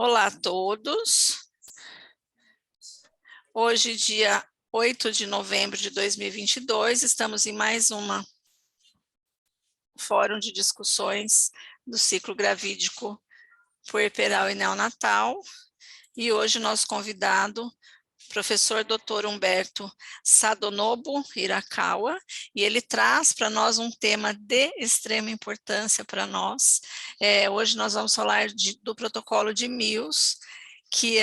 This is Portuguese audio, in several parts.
Olá a todos. Hoje, dia 8 de novembro de 2022, estamos em mais uma fórum de discussões do ciclo gravídico puerperal e neonatal. E hoje o nosso convidado, professor Dr. Humberto Sadonobu Hirakawa, e ele traz para nós um tema de extrema importância para nós. Hoje nós vamos falar do protocolo de Mills, que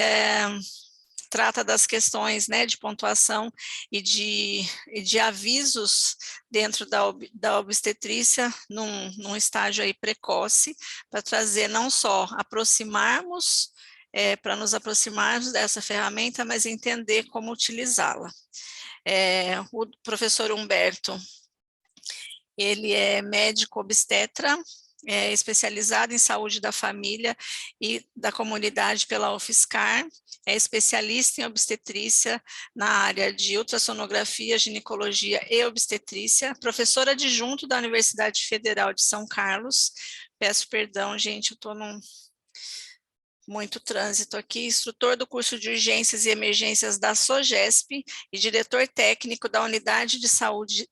trata das questões, né, de pontuação e de avisos dentro da obstetrícia num estágio aí precoce, para trazer não só aproximarmos, para nos aproximarmos dessa ferramenta, mas entender como utilizá-la. O professor Humberto, ele é médico obstetra, especializado em saúde da família e da comunidade pela UFSCar, é especialista em obstetrícia na área de ultrassonografia, ginecologia e obstetrícia, professor adjunto da Universidade Federal de São Carlos. Peço perdão, gente, eu estou num muito trânsito aqui, instrutor do curso de urgências e emergências da SOGESP e diretor técnico da Unidade de Saúde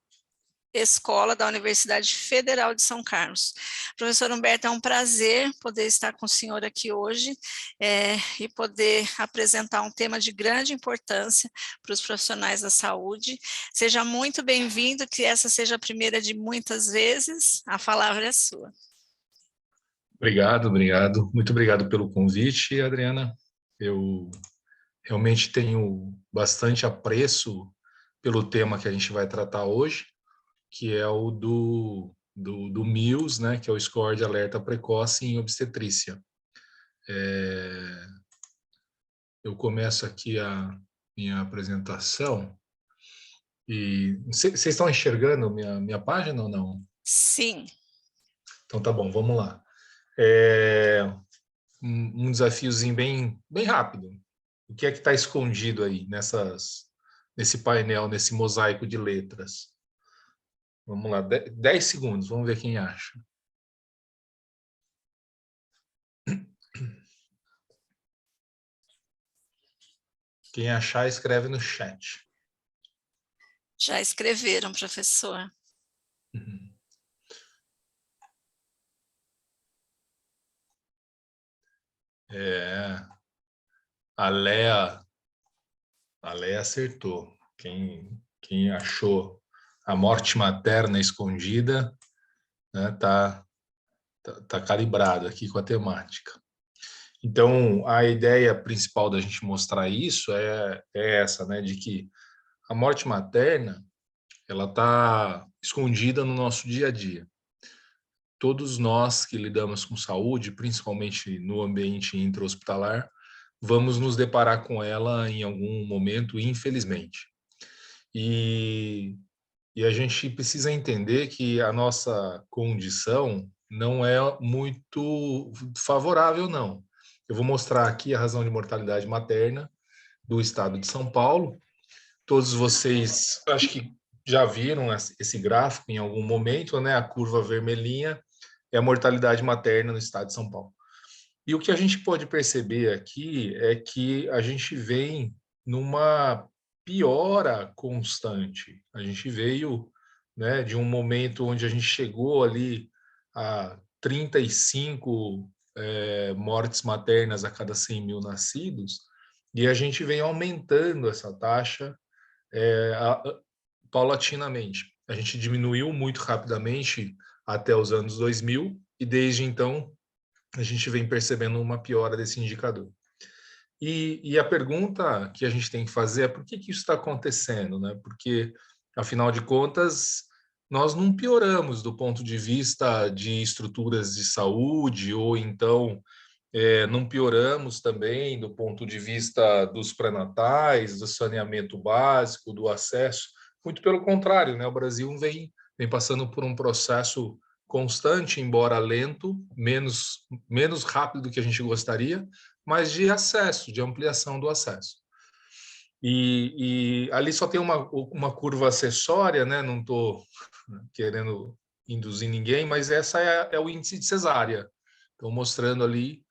Escola da Universidade Federal de São Carlos. Professor Humberto, é um prazer poder estar com o senhor aqui hoje e poder apresentar um tema de grande importância para os profissionais da saúde. Seja muito bem-vindo, que essa seja a primeira de muitas vezes. A palavra é sua. Obrigado. Muito obrigado pelo convite, Adriana. Eu realmente tenho bastante apreço pelo tema que a gente vai tratar hoje, que é o do Mills, né, que é o Score de Alerta Precoce em Obstetrícia. Eu começo aqui a minha apresentação e vocês estão enxergando minha página ou não? Sim. Então tá bom, vamos lá. Um desafiozinho bem rápido. O que é que está escondido aí nesse painel, nesse mosaico de letras? Vamos lá, 10 segundos, vamos ver quem acha. Quem achar, escreve no chat. Já escreveram, professor. Uhum. A Léa acertou. Quem achou a morte materna escondida, né, tá calibrado aqui com a temática. Então, a ideia principal da gente mostrar isso é essa, né, de que a morte materna ela está escondida no nosso dia a dia. Todos nós que lidamos com saúde, principalmente no ambiente intra-hospitalar, vamos nos deparar com ela em algum momento, infelizmente. E a gente precisa entender que a nossa condição não é muito favorável, não. Eu vou mostrar aqui a razão de mortalidade materna do estado de São Paulo. Todos vocês, acho que já viram esse gráfico em algum momento, né? A curva vermelhinha é a mortalidade materna no estado de São Paulo. E o que a gente pode perceber aqui é que a gente vem numa piora constante. A gente veio, né, de um momento onde a gente chegou ali a 35 mortes maternas a cada 100 mil nascidos, e a gente vem aumentando essa taxa paulatinamente. A gente diminuiu muito rapidamente até os anos 2000 e desde então a gente vem percebendo uma piora desse indicador. E a pergunta que a gente tem que fazer é por que isso está acontecendo, né? Porque, afinal de contas, nós não pioramos do ponto de vista de estruturas de saúde ou então não pioramos também do ponto de vista dos pré-natais, do saneamento básico, do acesso. Muito pelo contrário, né? O Brasil vem passando por um processo constante, embora lento, menos rápido do que a gente gostaria, mas de acesso, de ampliação do acesso. E ali só tem uma curva acessória, né? Não estou querendo induzir ninguém, mas essa é o índice de cesárea. Estou mostrando ali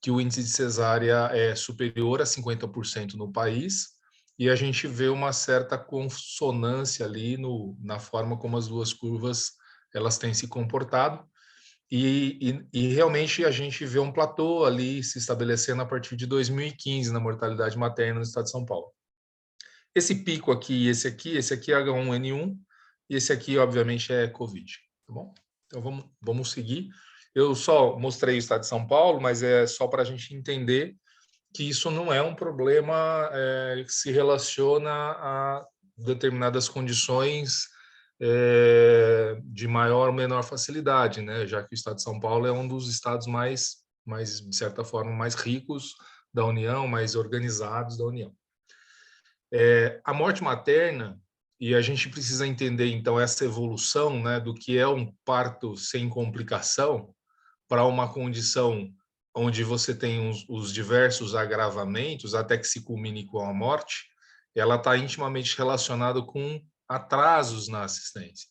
que o índice de cesárea é superior a 50% no país, e a gente vê uma certa consonância ali na forma como as duas curvas elas têm se comportado, e realmente a gente vê um platô ali se estabelecendo a partir de 2015 na mortalidade materna no estado de São Paulo. Esse pico aqui, esse aqui é H1N1, e esse aqui, obviamente, é Covid, tá bom? Então, vamos seguir. Eu só mostrei o estado de São Paulo, mas é só para a gente entender que isso não é um problema que se relaciona a determinadas condições de maior ou menor facilidade, né? Já que o estado de São Paulo é um dos estados mais, de certa forma, mais ricos da União, mais organizados da União. A morte materna, e a gente precisa entender, então, essa evolução, né, do que é um parto sem complicação para uma condição onde você tem os diversos agravamentos, até que se culmine com a morte, ela está intimamente relacionada com atrasos na assistência.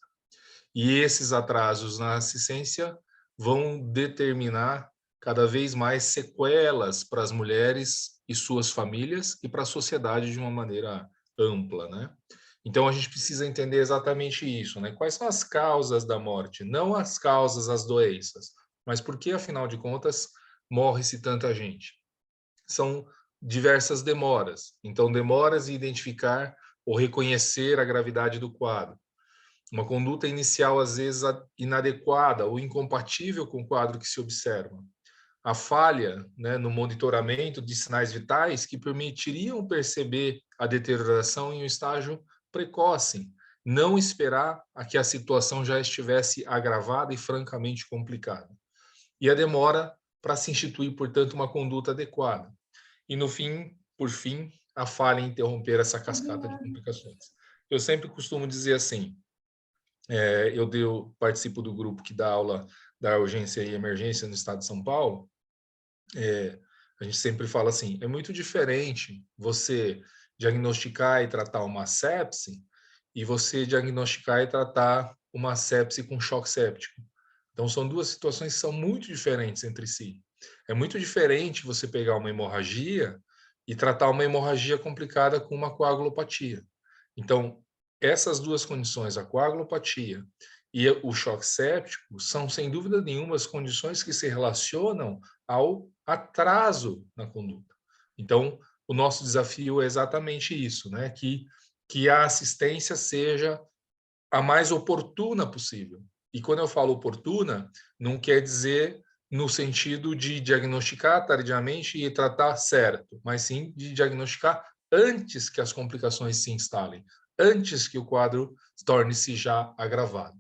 E esses atrasos na assistência vão determinar cada vez mais sequelas para as mulheres e suas famílias e para a sociedade de uma maneira ampla, né? Então a gente precisa entender exatamente isso, né? Quais são as causas da morte? Não as causas, as doenças, mas por que, afinal de contas, morre-se tanta gente? São diversas demoras. Então, demoras em identificar ou reconhecer a gravidade do quadro. Uma conduta inicial, às vezes, inadequada ou incompatível com o quadro que se observa. A falha, né, no monitoramento de sinais vitais que permitiriam perceber a deterioração em um estágio precoce, não esperar a que a situação já estivesse agravada e francamente complicada. E a demora para se instituir, portanto, uma conduta adequada. E, no fim, por fim, a falha em interromper essa cascata de complicações. Eu sempre costumo dizer assim, eu participo do grupo que dá aula da urgência e emergência no estado de São Paulo. A gente sempre fala assim, é muito diferente você diagnosticar e tratar uma sepse e você diagnosticar e tratar uma sepse com choque séptico. Então, são duas situações que são muito diferentes entre si. É muito diferente você pegar uma hemorragia e tratar uma hemorragia complicada com uma coagulopatia. Então, essas duas condições, a coagulopatia e o choque séptico, são, sem dúvida nenhuma, as condições que se relacionam ao atraso na conduta. Então, o nosso desafio é exatamente isso, né? Que a assistência seja a mais oportuna possível. E quando eu falo oportuna, não quer dizer no sentido de diagnosticar tardiamente e tratar certo, mas sim de diagnosticar antes que as complicações se instalem, antes que o quadro torne-se já agravado.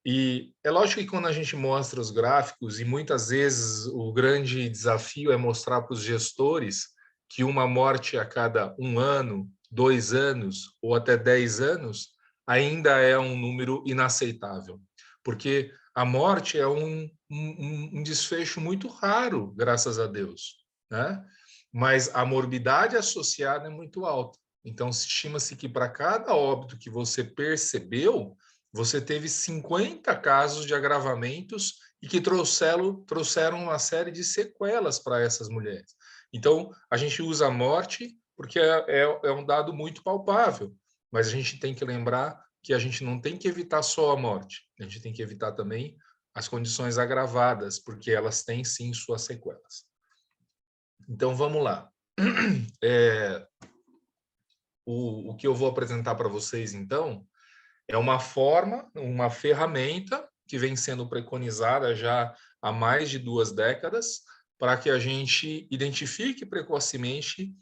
E é lógico que quando a gente mostra os gráficos, e muitas vezes o grande desafio é mostrar para os gestores que uma morte a cada 1 ano, 2 anos ou até 10 anos ainda é um número inaceitável, porque a morte é um desfecho muito raro, graças a Deus, né? Mas a morbidade associada é muito alta. Então, estima-se que para cada óbito que você percebeu, você teve 50 casos de agravamentos e que trouxeram uma série de sequelas para essas mulheres. Então, a gente usa a morte porque é um dado muito palpável, mas a gente tem que lembrar que a gente não tem que evitar só a morte, a gente tem que evitar também as condições agravadas, porque elas têm sim suas sequelas. Então, vamos lá. O que eu vou apresentar para vocês, então, é uma forma, uma ferramenta que vem sendo preconizada já há mais de 2 décadas para que a gente identifique precocemente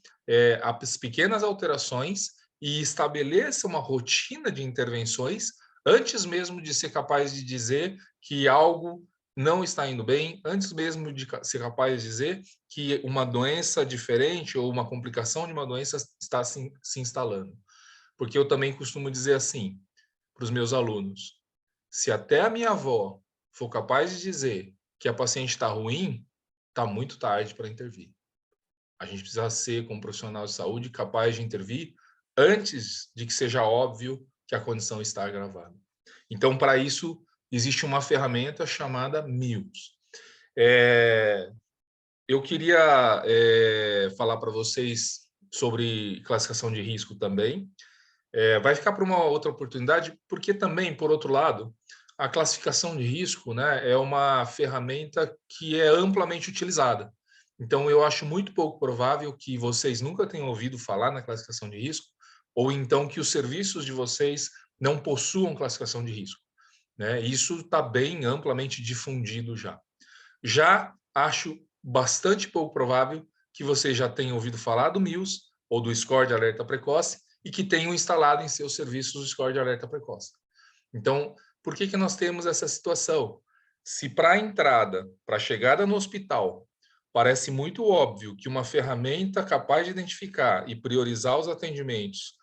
as pequenas alterações e estabeleça uma rotina de intervenções antes mesmo de ser capaz de dizer que algo não está indo bem, antes mesmo de ser capaz de dizer que uma doença diferente ou uma complicação de uma doença está se instalando. Porque eu também costumo dizer assim, para os meus alunos, se até a minha avó for capaz de dizer que a paciente está ruim, está muito tarde para intervir. A gente precisa ser, como profissional de saúde, capaz de intervir antes de que seja óbvio que a condição está agravada. Então, para isso, existe uma ferramenta chamada MILS. eu queria falar para vocês sobre classificação de risco também. Vai ficar para uma outra oportunidade, porque também, por outro lado, a classificação de risco, né, é uma ferramenta que é amplamente utilizada. Então, eu acho muito pouco provável que vocês nunca tenham ouvido falar na classificação de risco, ou então que os serviços de vocês não possuam classificação de risco, né? Isso está bem amplamente difundido já. Já acho bastante pouco provável que vocês já tenham ouvido falar do MILS ou do Score de Alerta Precoce e que tenham instalado em seus serviços o Score de Alerta Precoce. Então, por que nós temos essa situação? Se para a entrada, para a chegada no hospital, parece muito óbvio que uma ferramenta capaz de identificar e priorizar os atendimentos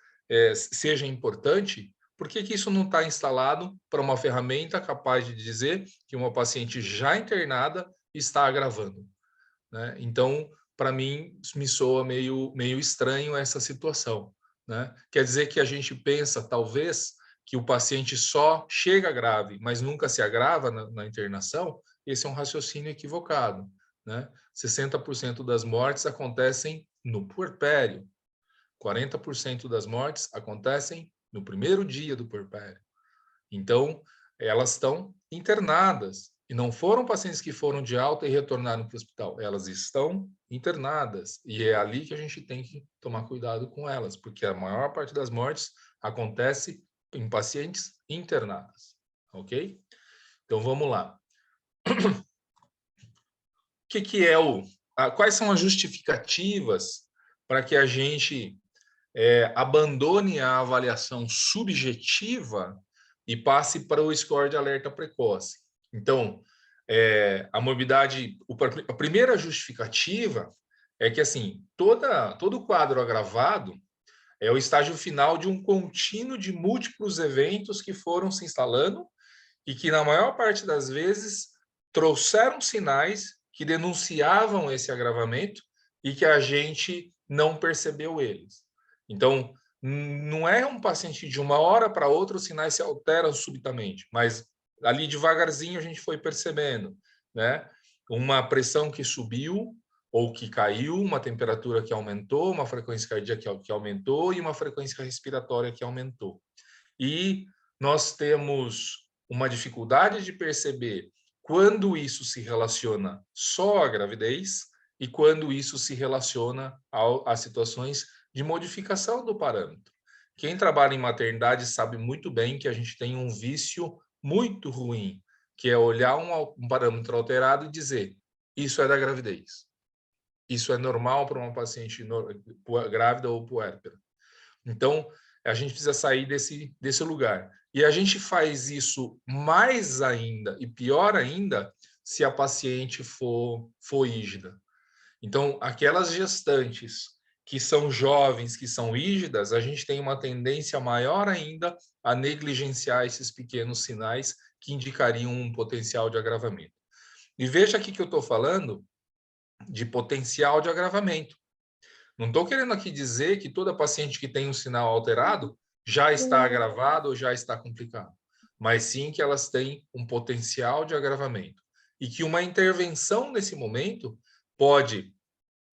seja importante, por que isso não está instalado para uma ferramenta capaz de dizer que uma paciente já internada está agravando, né? Então, para mim, me soa meio estranho essa situação, né? Quer dizer que a gente pensa, talvez, que o paciente só chega grave, mas nunca se agrava na internação. Esse é um raciocínio equivocado, né? 60% das mortes acontecem no puerpério, 40% das mortes acontecem no primeiro dia do puerpério. Então, elas estão internadas. E não foram pacientes que foram de alta e retornaram para o hospital. Elas estão internadas. E é ali que a gente tem que tomar cuidado com elas, porque a maior parte das mortes acontece em pacientes internadas. Ok? Então, vamos lá. Quais são as justificativas para que a gente abandone a avaliação subjetiva e passe para o score de alerta precoce? Então, a morbidade, a primeira justificativa é que, assim, todo quadro agravado é o estágio final de um contínuo de múltiplos eventos que foram se instalando e que, na maior parte das vezes, trouxeram sinais que denunciavam esse agravamento e que a gente não percebeu eles. Então, não é um paciente de uma hora para outra os sinais se alteram subitamente, mas ali devagarzinho a gente foi percebendo, né? Uma pressão que subiu ou que caiu, uma temperatura que aumentou, uma frequência cardíaca que aumentou e uma frequência respiratória que aumentou. E nós temos uma dificuldade de perceber quando isso se relaciona só à gravidez e quando isso se relaciona a situações de modificação do parâmetro. Quem trabalha em maternidade sabe muito bem que a gente tem um vício muito ruim, que é olhar um parâmetro alterado e dizer: isso é da gravidez. Isso é normal para uma paciente grávida ou puérpera. Então, a gente precisa sair desse lugar. E a gente faz isso mais ainda e pior ainda se a paciente for rígida. Então, aquelas gestantes que são jovens, que são rígidas, a gente tem uma tendência maior ainda a negligenciar esses pequenos sinais que indicariam um potencial de agravamento. E veja aqui que eu estou falando de potencial de agravamento. Não estou querendo aqui dizer que toda paciente que tem um sinal alterado já está agravado ou já está complicado, mas sim que elas têm um potencial de agravamento e que uma intervenção nesse momento pode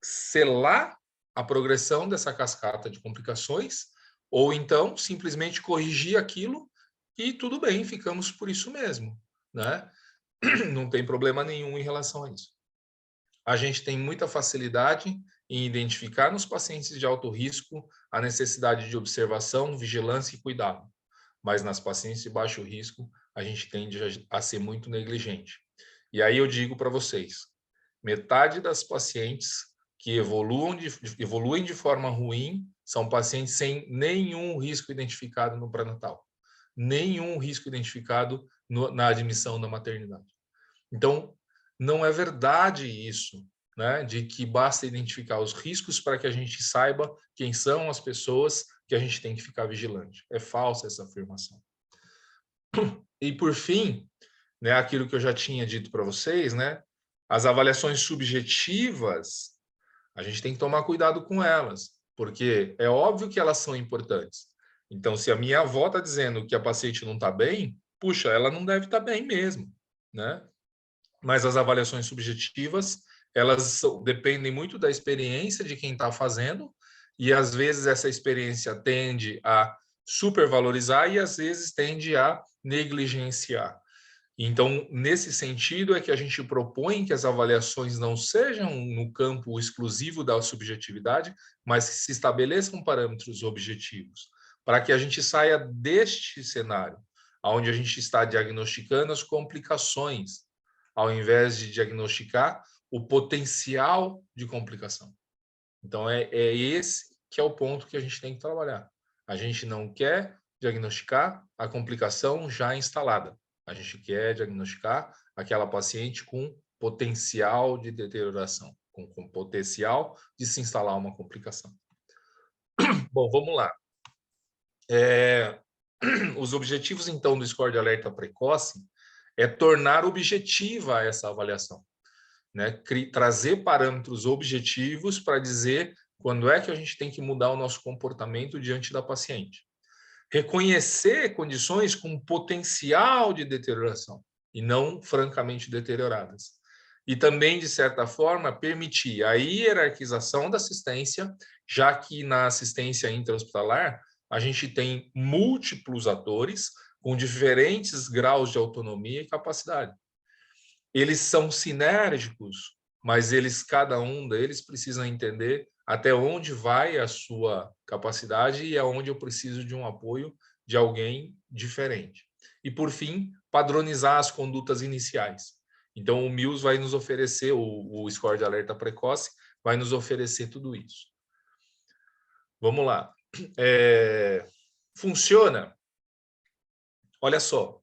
selar a progressão dessa cascata de complicações ou então simplesmente corrigir aquilo e tudo bem, ficamos por isso mesmo, né? Não tem problema nenhum em relação a isso. A gente tem muita facilidade em identificar nos pacientes de alto risco a necessidade de observação, vigilância e cuidado. Mas nas pacientes de baixo risco, a gente tende a ser muito negligente. E aí eu digo para vocês, metade das pacientes que evoluem de forma ruim são pacientes sem nenhum risco identificado no pré-natal. Nenhum risco identificado na admissão da maternidade. Então, não é verdade isso, né, de que basta identificar os riscos para que a gente saiba quem são as pessoas que a gente tem que ficar vigilante. É falsa essa afirmação. E, por fim, né, aquilo que eu já tinha dito para vocês, né, as avaliações subjetivas, a gente tem que tomar cuidado com elas, porque é óbvio que elas são importantes. Então, se a minha avó está dizendo que a paciente não está bem, puxa, ela não deve estar bem mesmo, né? Mas as avaliações subjetivas, elas dependem muito da experiência de quem está fazendo, e às vezes essa experiência tende a supervalorizar e às vezes tende a negligenciar. Então, nesse sentido, é que a gente propõe que as avaliações não sejam no campo exclusivo da subjetividade, mas que se estabeleçam parâmetros objetivos, para que a gente saia deste cenário, onde a gente está diagnosticando as complicações, ao invés de diagnosticar o potencial de complicação. Então, é esse que é o ponto que a gente tem que trabalhar. A gente não quer diagnosticar a complicação já instalada. A gente quer diagnosticar aquela paciente com potencial de deterioração, com potencial de se instalar uma complicação. Bom, vamos lá. Os objetivos, então, do score de alerta precoce é tornar objetiva essa avaliação, né? Trazer parâmetros objetivos para dizer quando é que a gente tem que mudar o nosso comportamento diante da paciente. Reconhecer condições com potencial de deterioração e não francamente deterioradas. E também, de certa forma, permitir a hierarquização da assistência, já que na assistência intra-hospitalar a gente tem múltiplos atores com diferentes graus de autonomia e capacidade. Eles são sinérgicos, mas cada um deles precisa entender até onde vai a sua capacidade e aonde eu preciso de um apoio de alguém diferente. E, por fim, padronizar as condutas iniciais. Então, o MILS vai nos oferecer, o score de alerta precoce vai nos oferecer tudo isso. Vamos lá. Funciona? Olha só,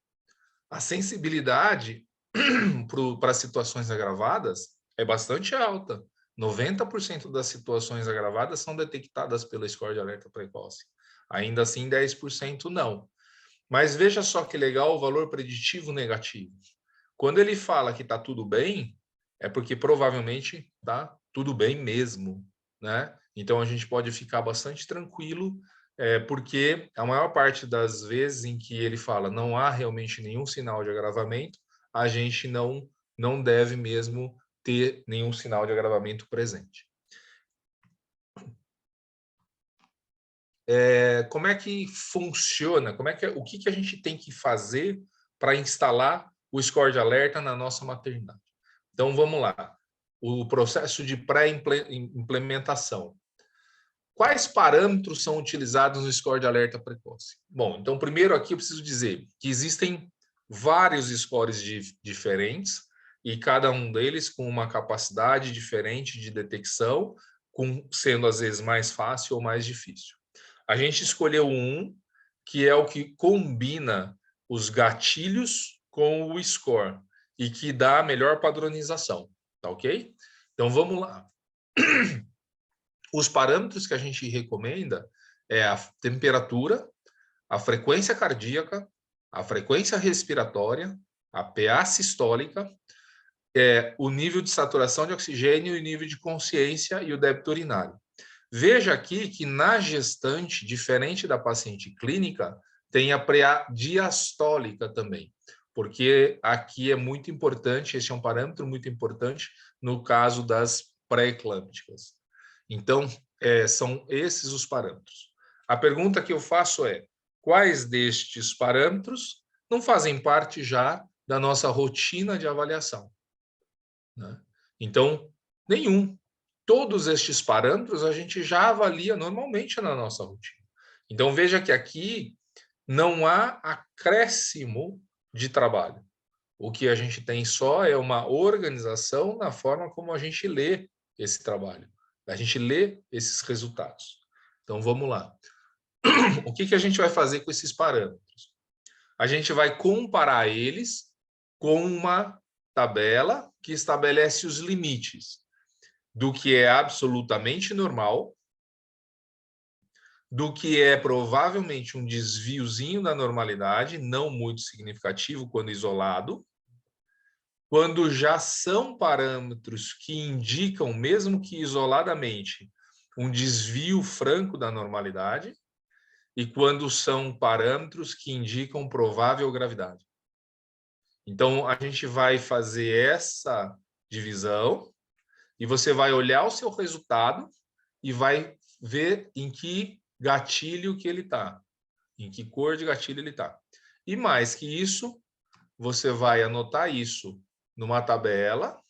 a sensibilidade para situações agravadas é bastante alta. 90% das situações agravadas são detectadas pela score de alerta precoce. Ainda assim, 10% não. Mas veja só que legal o valor preditivo negativo. Quando ele fala que está tudo bem, é porque provavelmente está tudo bem mesmo, né? Então a gente pode ficar bastante tranquilo, porque a maior parte das vezes em que ele fala não há realmente nenhum sinal de agravamento, a gente não deve mesmo ter nenhum sinal de agravamento presente. Como é que funciona? O que a gente tem que fazer para instalar o score de alerta na nossa maternidade? Então, vamos lá. O processo de pré-implementação. Quais parâmetros são utilizados no score de alerta precoce? Bom, então, primeiro aqui eu preciso dizer que existem vários scores diferentes e cada um deles com uma capacidade diferente de detecção, sendo às vezes mais fácil ou mais difícil. A gente escolheu um que é o que combina os gatilhos com o score e que dá a melhor padronização, tá ok? Então, vamos lá. Os parâmetros que a gente recomenda é a temperatura, a frequência cardíaca, a frequência respiratória, a PA sistólica, o nível de saturação de oxigênio, o nível de consciência e o débito urinário. Veja aqui que na gestante, diferente da paciente clínica, tem a PA diastólica também, porque aqui é muito importante, esse é um parâmetro muito importante no caso das pré-eclâmpticas. Então, são esses os parâmetros. A pergunta que eu faço é: quais destes parâmetros não fazem parte já da nossa rotina de avaliação, né? Então, nenhum. Todos estes parâmetros a gente já avalia normalmente na nossa rotina. Então, veja que aqui não há acréscimo de trabalho. O que a gente tem só é uma organização na forma como a gente lê esse trabalho. A gente lê esses resultados. Então, vamos lá. O que a gente vai fazer com esses parâmetros? A gente vai comparar eles com uma tabela que estabelece os limites do que é absolutamente normal, do que é provavelmente um desviozinho da normalidade, não muito significativo quando isolado, quando já são parâmetros que indicam, mesmo que isoladamente, um desvio franco da normalidade, e quando são parâmetros que indicam provável gravidade. Então, a gente vai fazer essa divisão E você vai olhar o seu resultado e vai ver em que gatilho que ele está, em que cor de gatilho ele está. E mais que isso, você vai anotar isso numa tabela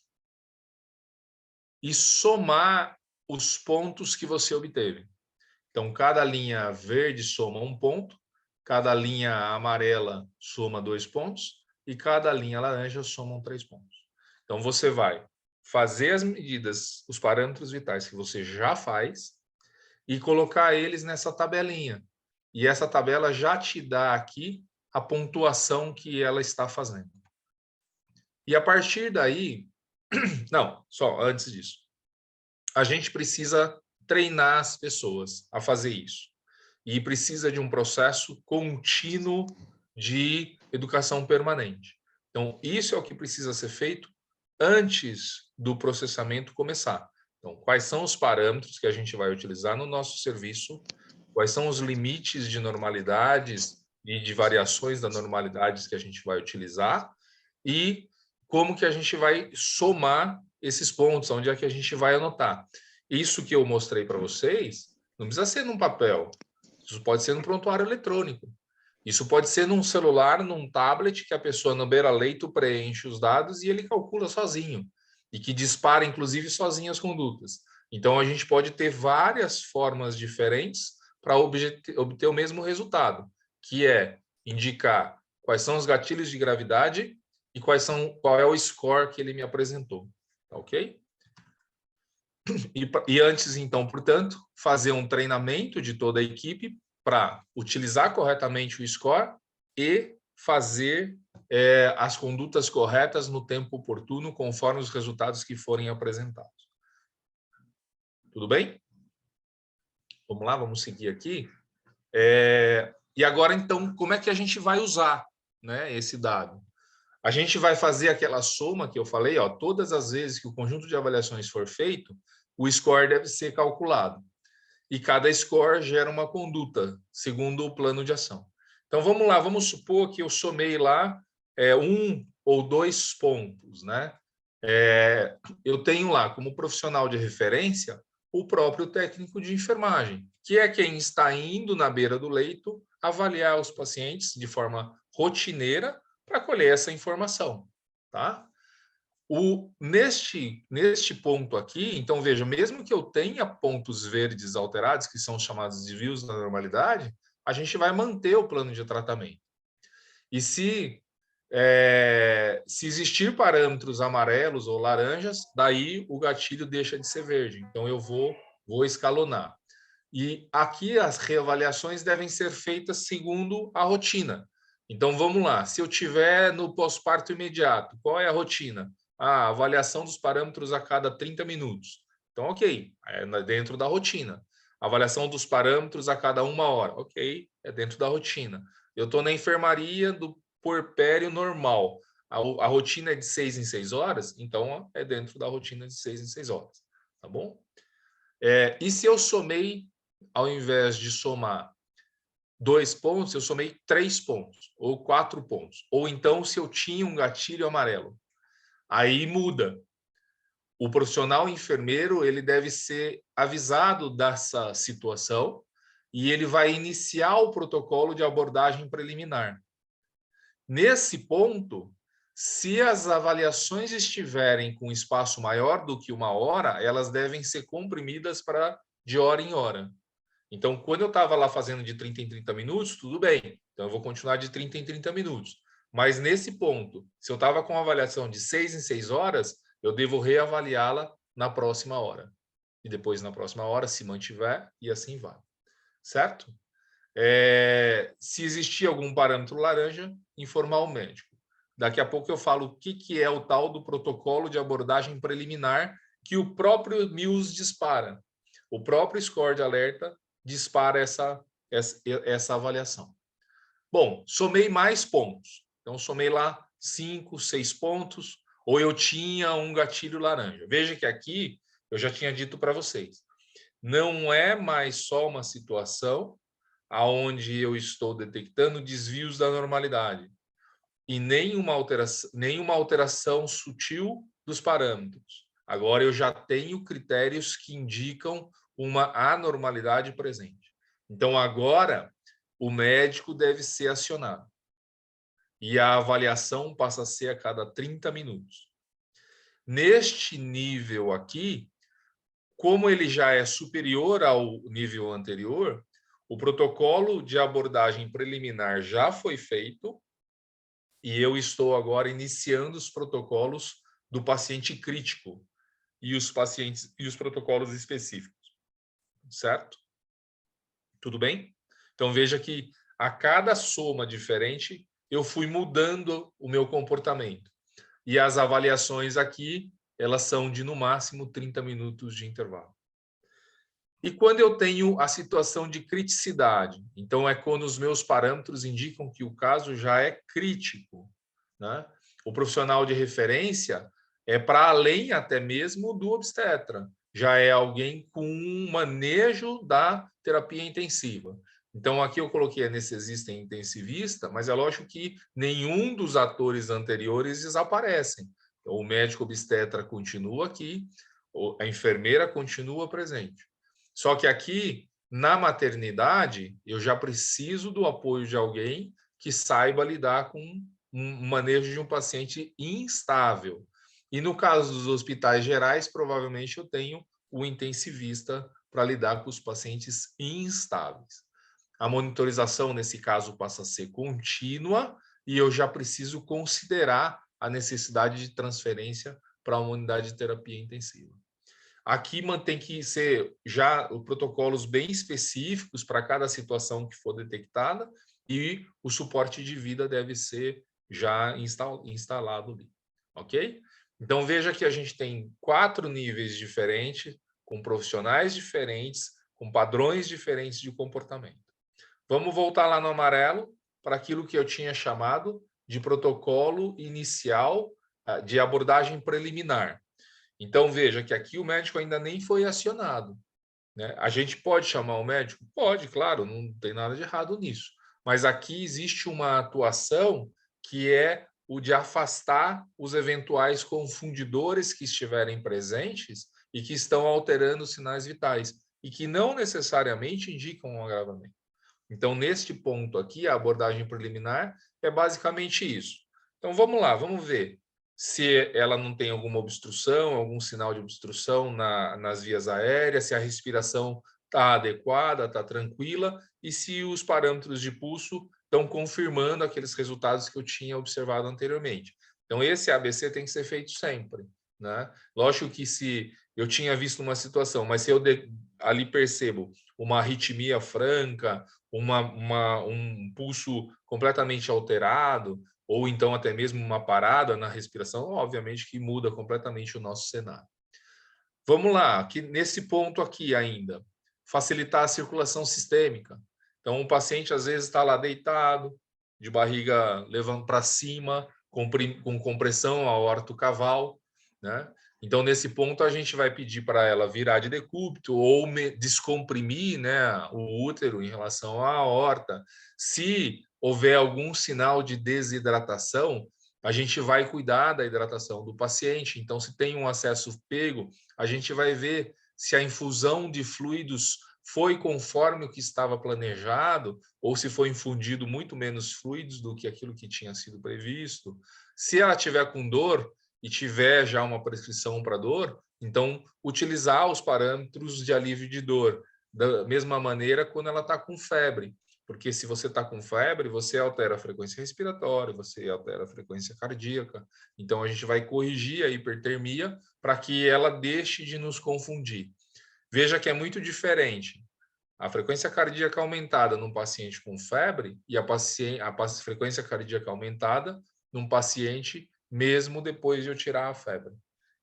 e somar os pontos que você obteve. Então, cada linha verde soma 1 ponto, cada linha amarela soma 2 pontos e cada linha laranja soma 3 pontos. Então, você vai fazer as medidas, os parâmetros vitais que você já faz e colocar eles nessa tabelinha. E essa tabela já te dá aqui a pontuação que ela está fazendo. E a partir daí, não, só antes disso, a gente precisa treinar as pessoas a fazer isso. E precisa de um processo contínuo de educação permanente. Então, isso é o que precisa ser feito antes do processamento começar. Então, quais são os parâmetros que a gente vai utilizar no nosso serviço? Quais são os limites de normalidades e de variações da normalidades que a gente vai utilizar? E como que a gente vai somar esses pontos, onde é que a gente vai anotar. Isso que eu mostrei para vocês, não precisa ser num papel, isso pode ser num prontuário eletrônico. Isso pode ser num celular, num tablet, que a pessoa no beira-leito preenche os dados e ele calcula sozinho. E que dispara, inclusive, sozinho as condutas. Então, a gente pode ter várias formas diferentes para obter o mesmo resultado, que é indicar quais são os gatilhos de gravidade e qual é o score que ele me apresentou. Tá ok? E antes, então, portanto, fazer um treinamento de toda a equipe para utilizar corretamente o score e fazer as condutas corretas no tempo oportuno, conforme os resultados que forem apresentados. Tudo bem? Vamos lá, vamos seguir aqui. E agora, então, como é que a gente vai usar, né, esse dado? A gente vai fazer aquela soma que eu falei, ó, todas as vezes que o conjunto de avaliações for feito, o score deve ser calculado. E cada score gera uma conduta, segundo o plano de ação. Então, vamos lá, vamos supor que eu somei lá 1 ou 2 pontos, né? Eu tenho lá, como profissional de referência, o próprio técnico de enfermagem, que é quem está indo na beira do leito avaliar os pacientes de forma rotineira para colher essa informação, tá? Neste ponto aqui, então, veja, mesmo que eu tenha pontos verdes alterados, que são chamados desvios da normalidade, a gente vai manter o plano de tratamento. E se existir parâmetros amarelos ou laranjas, daí o gatilho deixa de ser verde. Então, eu vou escalonar. E aqui as reavaliações devem ser feitas segundo a rotina. Então, vamos lá. Se eu tiver no pós-parto imediato, qual é a rotina? A avaliação dos parâmetros a cada 30 minutos. Então, ok, é dentro da rotina. Avaliação dos parâmetros a cada 1 hora. Ok, é dentro da rotina. Eu estou na enfermaria do puerpério normal. A rotina é de 6 em 6 horas, então é dentro da rotina de 6 em 6 horas. Tá bom? E se eu somei, ao invés de somar 2 pontos, eu somei 3 pontos, ou 4 pontos. Ou então, se eu tinha um gatilho amarelo. Aí muda. O profissional enfermeiro, ele deve ser avisado dessa situação e ele vai iniciar o protocolo de abordagem preliminar. Nesse ponto, se as avaliações estiverem com espaço maior do que 1 hora, elas devem ser comprimidas para de hora em hora. Então, quando eu estava lá fazendo de 30 em 30 minutos, tudo bem. Então, eu vou continuar de 30 em 30 minutos. Mas nesse ponto, se eu estava com uma avaliação de 6 em 6 horas, eu devo reavaliá-la na próxima hora. E depois, na próxima hora, se mantiver, e assim vai. Certo? Se existir algum parâmetro laranja, informar o médico. Daqui a pouco eu falo o que é o tal do protocolo de abordagem preliminar que o próprio MIUS dispara. O próprio score de alerta dispara essa avaliação. Bom, somei mais pontos. Então, somei lá 5, 6 pontos, ou eu tinha um gatilho laranja. Veja que aqui eu já tinha dito para vocês. Não é mais só uma situação onde eu estou detectando desvios da normalidade e nenhuma alteração sutil dos parâmetros. Agora eu já tenho critérios que indicam uma anormalidade presente. Então, agora, o médico deve ser acionado. E a avaliação passa a ser a cada 30 minutos. Neste nível aqui, como ele já é superior ao nível anterior, o protocolo de abordagem preliminar já foi feito e eu estou agora iniciando os protocolos do paciente crítico e os protocolos específicos, certo? Tudo bem? Então veja que a cada soma diferente eu fui mudando o meu comportamento. E as avaliações aqui, elas são de no máximo 30 minutos de intervalo. E quando eu tenho a situação de criticidade, então é quando os meus parâmetros indicam que o caso já é crítico, né? O profissional de referência é para além até mesmo do obstetra, já é alguém com um manejo da terapia intensiva. Então aqui eu coloquei anestesista e intensivista, mas é lógico que nenhum dos atores anteriores desaparecem. Então, o médico obstetra continua aqui, a enfermeira continua presente. Só que aqui, na maternidade, eu já preciso do apoio de alguém que saiba lidar com um manejo de um paciente instável. E no caso dos hospitais gerais, provavelmente eu tenho o intensivista para lidar com os pacientes instáveis. A monitorização, nesse caso, passa a ser contínua e eu já preciso considerar a necessidade de transferência para uma unidade de terapia intensiva. Aqui tem que ser já protocolos bem específicos para cada situação que for detectada e o suporte de vida deve ser já instalado ali, ok? Então, veja que a gente tem 4 níveis diferentes, com profissionais diferentes, com padrões diferentes de comportamento. Vamos voltar lá no amarelo para aquilo que eu tinha chamado de protocolo inicial de abordagem preliminar. Então, veja que aqui o médico ainda nem foi acionado, né? A gente pode chamar o médico? Pode, claro, não tem nada de errado nisso. Mas aqui existe uma atuação que é o de afastar os eventuais confundidores que estiverem presentes e que estão alterando os sinais vitais e que não necessariamente indicam um agravamento. Então, neste ponto aqui, a abordagem preliminar é basicamente isso. Então, vamos lá, vamos ver se ela não tem alguma obstrução, algum sinal de obstrução nas vias aéreas, se a respiração está adequada, está tranquila, e se os parâmetros de pulso estão confirmando aqueles resultados que eu tinha observado anteriormente. Então, esse ABC tem que ser feito sempre, né? Lógico que se eu tinha visto uma situação, mas se eu ali percebo uma arritmia franca, um pulso completamente alterado, ou então até mesmo uma parada na respiração, obviamente que muda completamente o nosso cenário. Vamos lá, aqui, nesse ponto aqui ainda, facilitar a circulação sistêmica. Então, o paciente às vezes está lá deitado, de barriga levando para cima, com compressão aorto-caval, né? Então, nesse ponto, a gente vai pedir para ela virar de decúbito ou descomprimir, né, o útero em relação à aorta. Se houver algum sinal de desidratação, a gente vai cuidar da hidratação do paciente. Então, se tem um acesso pego, a gente vai ver se a infusão de fluidos foi conforme o que estava planejado ou se foi infundido muito menos fluidos do que aquilo que tinha sido previsto. Se ela tiver com dor e tiver já uma prescrição para dor, então utilizar os parâmetros de alívio de dor da mesma maneira quando ela está com febre. Porque se você está com febre, você altera a frequência respiratória, você altera a frequência cardíaca. Então, a gente vai corrigir a hipertermia para que ela deixe de nos confundir. Veja que é muito diferente a frequência cardíaca aumentada num paciente com febre e a frequência cardíaca aumentada num paciente mesmo depois de eu tirar a febre.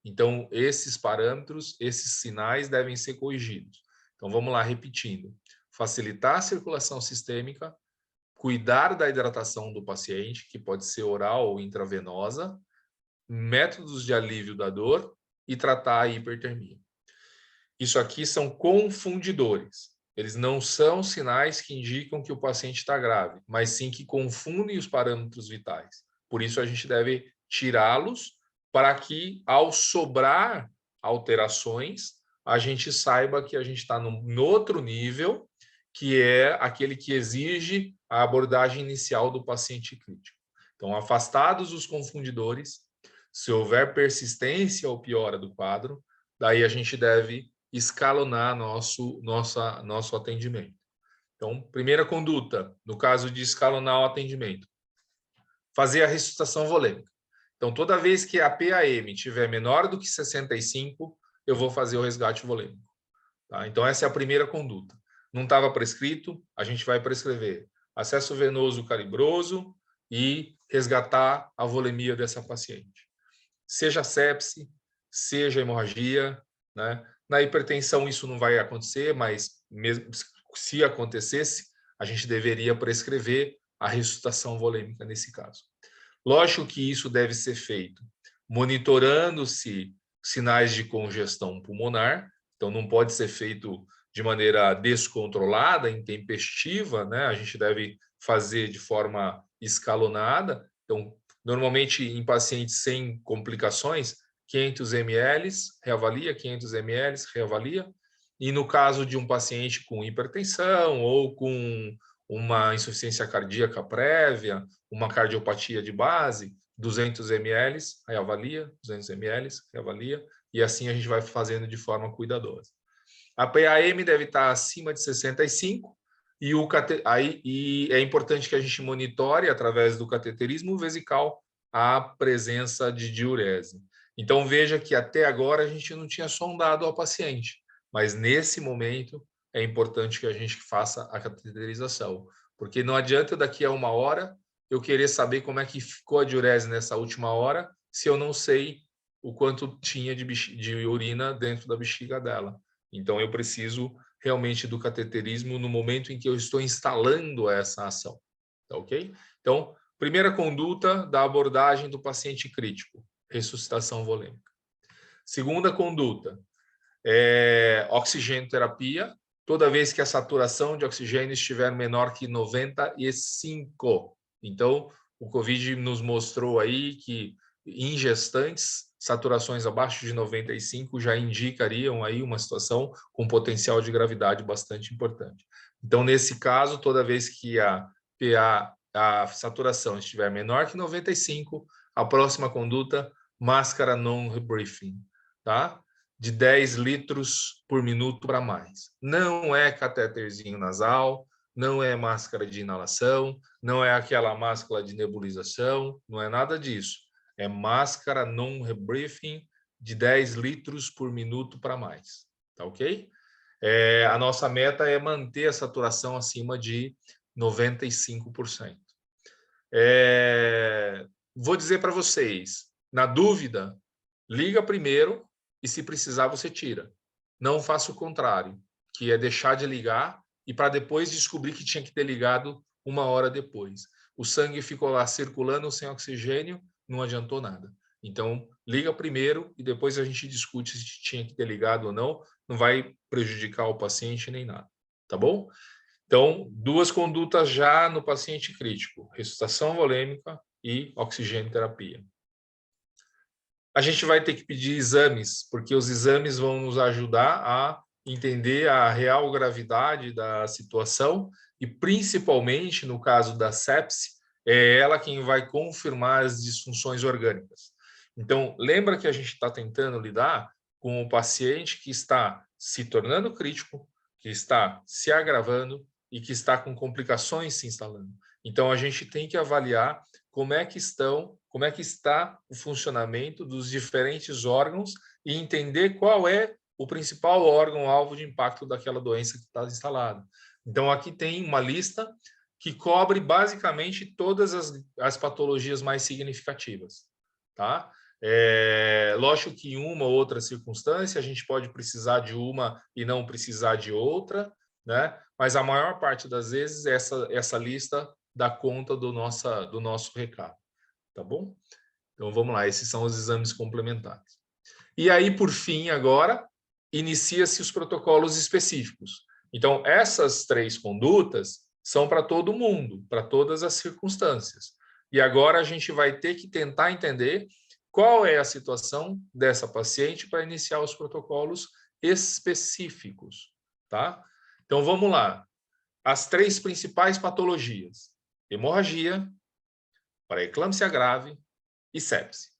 Então, esses parâmetros, esses sinais devem ser corrigidos. Então, vamos lá, repetindo. Facilitar a circulação sistêmica, cuidar da hidratação do paciente, que pode ser oral ou intravenosa, métodos de alívio da dor e tratar a hipertermia. Isso aqui são confundidores. Eles não são sinais que indicam que o paciente está grave, mas sim que confundem os parâmetros vitais. Por isso, a gente deve tirá-los para que, ao sobrar alterações, a gente saiba que a gente está no outro nível, que é aquele que exige a abordagem inicial do paciente crítico. Então, afastados os confundidores, se houver persistência ou piora do quadro, daí a gente deve escalonar nosso atendimento. Então, primeira conduta, no caso de escalonar o atendimento, fazer a ressuscitação volêmica. Então, toda vez que a PAM tiver menor do que 65, eu vou fazer o resgate volêmico. Tá? Então, essa é a primeira conduta. Não estava prescrito, a gente vai prescrever acesso venoso calibroso e resgatar a volemia dessa paciente. Seja sepse, seja hemorragia, né? Na hipertensão isso não vai acontecer, mas mesmo se acontecesse, a gente deveria prescrever a ressuscitação volêmica nesse caso. Lógico que isso deve ser feito monitorando-se sinais de congestão pulmonar, então não pode ser feito de maneira descontrolada, intempestiva, né? A gente deve fazer de forma escalonada. Então, normalmente em pacientes sem complicações, 500 ml, reavalia, 500 ml, reavalia. E no caso de um paciente com hipertensão ou com uma insuficiência cardíaca prévia, uma cardiopatia de base, 200 ml, reavalia, 200 ml, reavalia, e assim a gente vai fazendo de forma cuidadosa. A PAM deve estar acima de 65 e é importante que a gente monitore através do cateterismo vesical a presença de diurese. Então veja que até agora a gente não tinha sondado ao paciente, mas nesse momento é importante que a gente faça a cateterização, porque não adianta daqui a 1 hora eu querer saber como é que ficou a diurese nessa última hora se eu não sei o quanto tinha de urina dentro da bexiga dela. Então, eu preciso realmente do cateterismo no momento em que eu estou instalando essa ação. Tá ok? Então, primeira conduta da abordagem do paciente crítico, ressuscitação volêmica. Segunda conduta, oxigênio terapia, toda vez que a saturação de oxigênio estiver menor que 95. Então, o COVID nos mostrou aí que em gestantes, saturações abaixo de 95 já indicariam aí uma situação com potencial de gravidade bastante importante. Então, nesse caso, toda vez que a saturação estiver menor que 95, a próxima conduta, máscara non-rebreathing, tá? De 10 litros por minuto para mais. Não é catéterzinho nasal, não é máscara de inalação, não é aquela máscara de nebulização, não é nada disso. É máscara non-rebreathing de 10 litros por minuto para mais. Tá ok? A nossa meta é manter a saturação acima de 95%. Vou dizer para vocês, na dúvida, liga primeiro e se precisar você tira. Não faça o contrário, que é deixar de ligar e para depois descobrir que tinha que ter ligado 1 hora depois. O sangue ficou lá circulando sem oxigênio, não adiantou nada. Então, liga primeiro e depois a gente discute se tinha que ter ligado ou não. Não vai prejudicar o paciente nem nada. Tá bom? Então, 2 condutas já no paciente crítico: ressuscitação volêmica e oxigênio terapia. A gente vai ter que pedir exames, porque os exames vão nos ajudar a entender a real gravidade da situação e, principalmente, no caso da sepse, é ela quem vai confirmar as disfunções orgânicas. Então, lembra que a gente está tentando lidar com o paciente que está se tornando crítico, que está se agravando e que está com complicações se instalando. Então, a gente tem que avaliar como é que está o funcionamento dos diferentes órgãos e entender qual é o principal órgão-alvo de impacto daquela doença que está instalada. Então, aqui tem uma lista que cobre basicamente todas as patologias mais significativas. Tá? Lógico que em uma ou outra circunstância a gente pode precisar de uma e não precisar de outra, né? Mas a maior parte das vezes essa lista dá conta do nosso recado. Tá bom? Então, vamos lá. Esses são os exames complementares. E aí, por fim, agora, inicia-se os protocolos específicos. Então, essas 3 condutas são para todo mundo, para todas as circunstâncias. E agora a gente vai ter que tentar entender qual é a situação dessa paciente para iniciar os protocolos específicos, tá? Então, vamos lá. As 3 principais patologias: hemorragia, pré-eclâmpsia grave e sepse.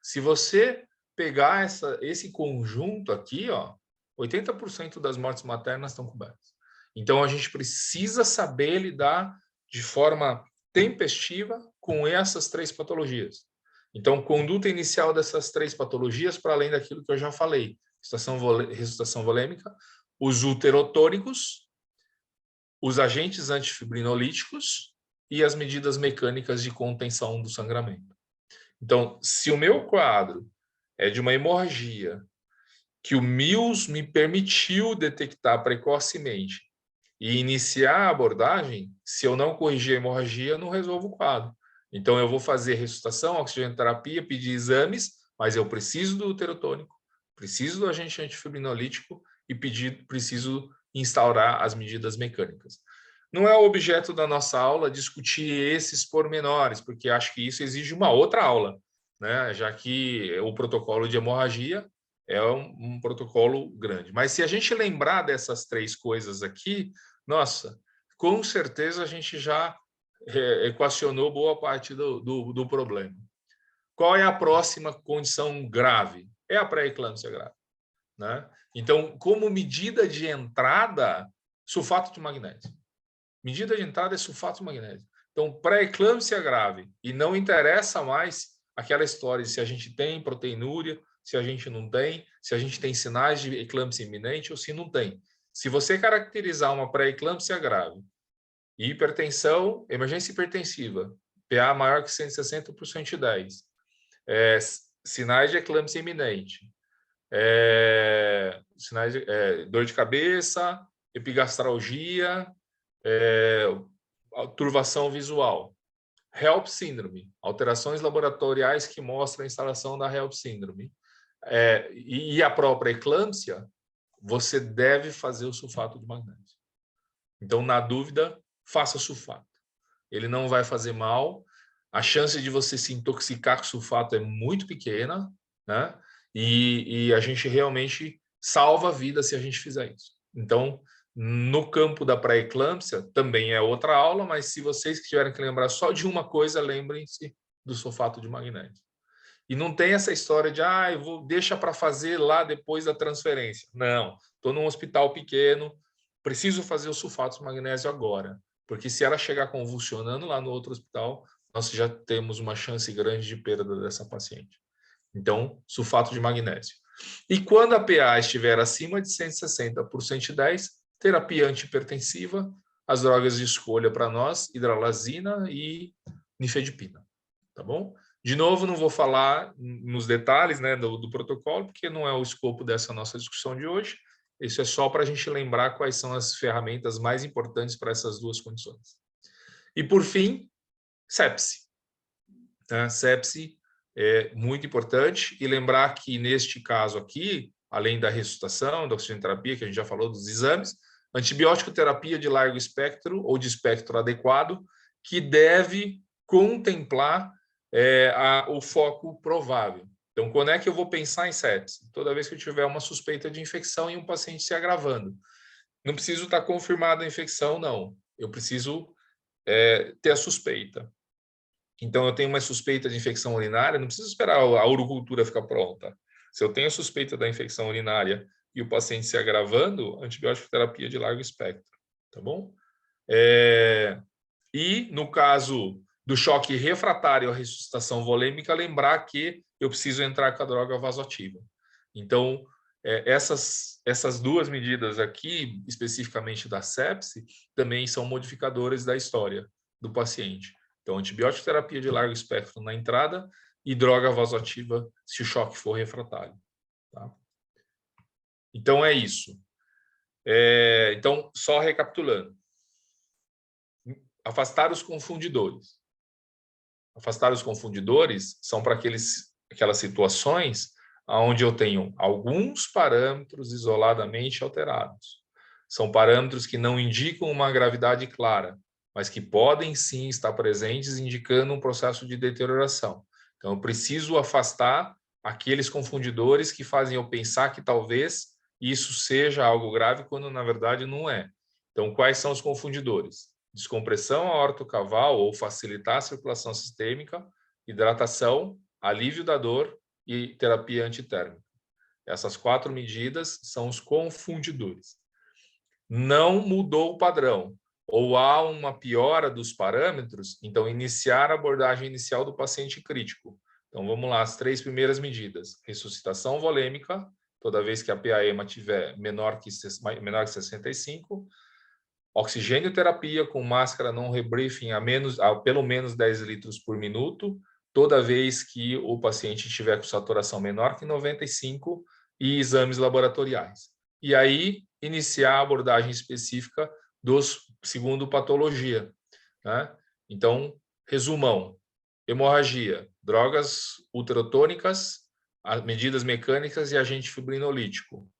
Se você pegar esse conjunto aqui, ó, 80% das mortes maternas estão cobertas. Então, a gente precisa saber lidar de forma tempestiva com essas 3 patologias. Então, conduta inicial dessas 3 patologias, para além daquilo que eu já falei: ressuscitação volêmica, os uterotônicos, os agentes antifibrinolíticos e as medidas mecânicas de contenção do sangramento. Então, se o meu quadro é de uma hemorragia que o MIUS me permitiu detectar precocemente e iniciar a abordagem, se eu não corrigir a hemorragia, eu não resolvo o quadro. Então, eu vou fazer ressuscitação, oxigenoterapia, pedir exames, mas eu preciso do uterotônico, preciso do agente antifibrinolítico e preciso instaurar as medidas mecânicas. Não é o objeto da nossa aula discutir esses pormenores, porque acho que isso exige uma outra aula, né? Já que o protocolo de hemorragia é um protocolo grande. Mas se a gente lembrar dessas 3 coisas aqui, nossa, com certeza a gente já equacionou boa parte do problema. Qual é a próxima condição grave? É a pré-eclâmpsia grave, né? Então, como medida de entrada, sulfato de magnésio. Medida de entrada é sulfato de magnésio. Então, pré-eclâmpsia grave, e não interessa mais aquela história de se a gente tem proteinúria, se a gente não tem, se a gente tem sinais de eclâmpsia iminente ou se não tem. Se você caracterizar uma pré-eclâmpsia grave, hipertensão, emergência hipertensiva, PA maior que 160 por 110, sinais de eclâmpsia iminente, sinais de dor de cabeça, epigastralgia, turvação visual, HELP síndrome, alterações laboratoriais que mostram a instalação da HELP síndrome, e a própria eclâmpsia, você deve fazer o sulfato de magnésio. Então, na dúvida, faça sulfato. Ele não vai fazer mal, a chance de você se intoxicar com sulfato é muito pequena, né? E a gente realmente salva a vida se a gente fizer isso. Então, no campo da pré-eclâmpsia, também é outra aula, mas se vocês tiverem que lembrar só de uma coisa, lembrem-se do sulfato de magnésio. E não tem essa história de, deixa para fazer lá depois da transferência. Não, estou num hospital pequeno, preciso fazer o sulfato de magnésio agora, porque se ela chegar convulsionando lá no outro hospital, nós já temos uma chance grande de perda dessa paciente. Então, sulfato de magnésio. E quando a PA estiver acima de 160 por 110, terapia antihipertensiva, as drogas de escolha para nós, hidralazina e nifedipina, tá bom? De novo, não vou falar nos detalhes, né, do protocolo, porque não é o escopo dessa nossa discussão de hoje. Isso é só para a gente lembrar quais são as ferramentas mais importantes para essas 2 condições. E, por fim, sepse. Sepse é muito importante, e lembrar que, neste caso aqui, além da ressuscitação, da oxigenoterapia, que a gente já falou, dos exames, antibiótico terapia de largo espectro ou de espectro adequado, que deve contemplar o foco provável. Então, quando é que eu vou pensar em sepse? Toda vez que eu tiver uma suspeita de infecção e um paciente se agravando. Não preciso estar confirmada a infecção, não. Eu preciso ter a suspeita. Então, eu tenho uma suspeita de infecção urinária, não preciso esperar a urocultura ficar pronta. Se eu tenho a suspeita da infecção urinária e o paciente se agravando, antibiótico terapia de largo espectro, tá bom? E, no caso do choque refratário à ressuscitação volêmica, lembrar que eu preciso entrar com a droga vasoativa. Então, essas 2 medidas aqui, especificamente da sepse, também são modificadores da história do paciente. Então, antibiótico terapia de largo espectro na entrada e droga vasoativa se o choque for refratário. Tá? Então, é isso. Então, só recapitulando. Afastar os confundidores. Afastar os confundidores são para aquelas situações onde eu tenho alguns parâmetros isoladamente alterados. São parâmetros que não indicam uma gravidade clara, mas que podem sim estar presentes, indicando um processo de deterioração. Então, eu preciso afastar aqueles confundidores que fazem eu pensar que talvez isso seja algo grave, quando na verdade não é. Então, quais são os confundidores? Descompressão aortocaval ou facilitar a circulação sistêmica, hidratação, alívio da dor e terapia antitérmica. Essas 4 medidas são os confundidores. Não mudou o padrão, ou há uma piora dos parâmetros, então iniciar a abordagem inicial do paciente crítico. Então vamos lá, as 3 primeiras medidas. Ressuscitação volêmica, toda vez que a PAEMA tiver menor que 65, oxigênio terapia com máscara não rebriefing a pelo menos 10 litros por minuto, toda vez que o paciente tiver com saturação menor que 95 e exames laboratoriais. E aí, iniciar a abordagem específica segundo patologia, né? Então, resumão: hemorragia, drogas ultrotônicas, medidas mecânicas e agente fibrinolítico.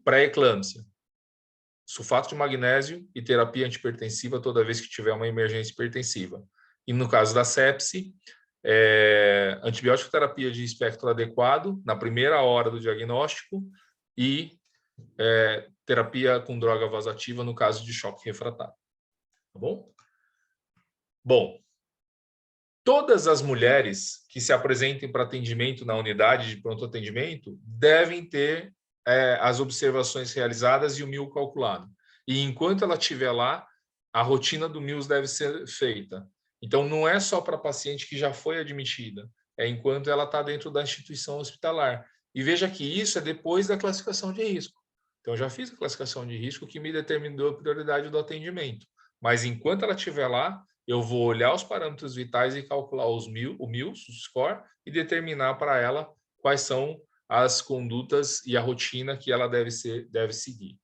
Pré-eclâmpsia, sulfato de magnésio e terapia antihipertensiva toda vez que tiver uma emergência hipertensiva. E no caso da sepse, antibiótico terapia de espectro adequado na primeira hora do diagnóstico e terapia com droga vasoativa no caso de choque refratário. Tá bom? Bom, todas as mulheres que se apresentem para atendimento na unidade de pronto atendimento devem ter as observações realizadas e o MIL calculado. E enquanto ela estiver lá, a rotina do MILS deve ser feita. Então, não é só para paciente que já foi admitida, é enquanto ela está dentro da instituição hospitalar. E veja que isso é depois da classificação de risco. Então, eu já fiz a classificação de risco que me determinou a prioridade do atendimento. Mas enquanto ela estiver lá, eu vou olhar os parâmetros vitais e calcular o MILS, o score, e determinar para ela quais são as condutas e a rotina que ela deve seguir.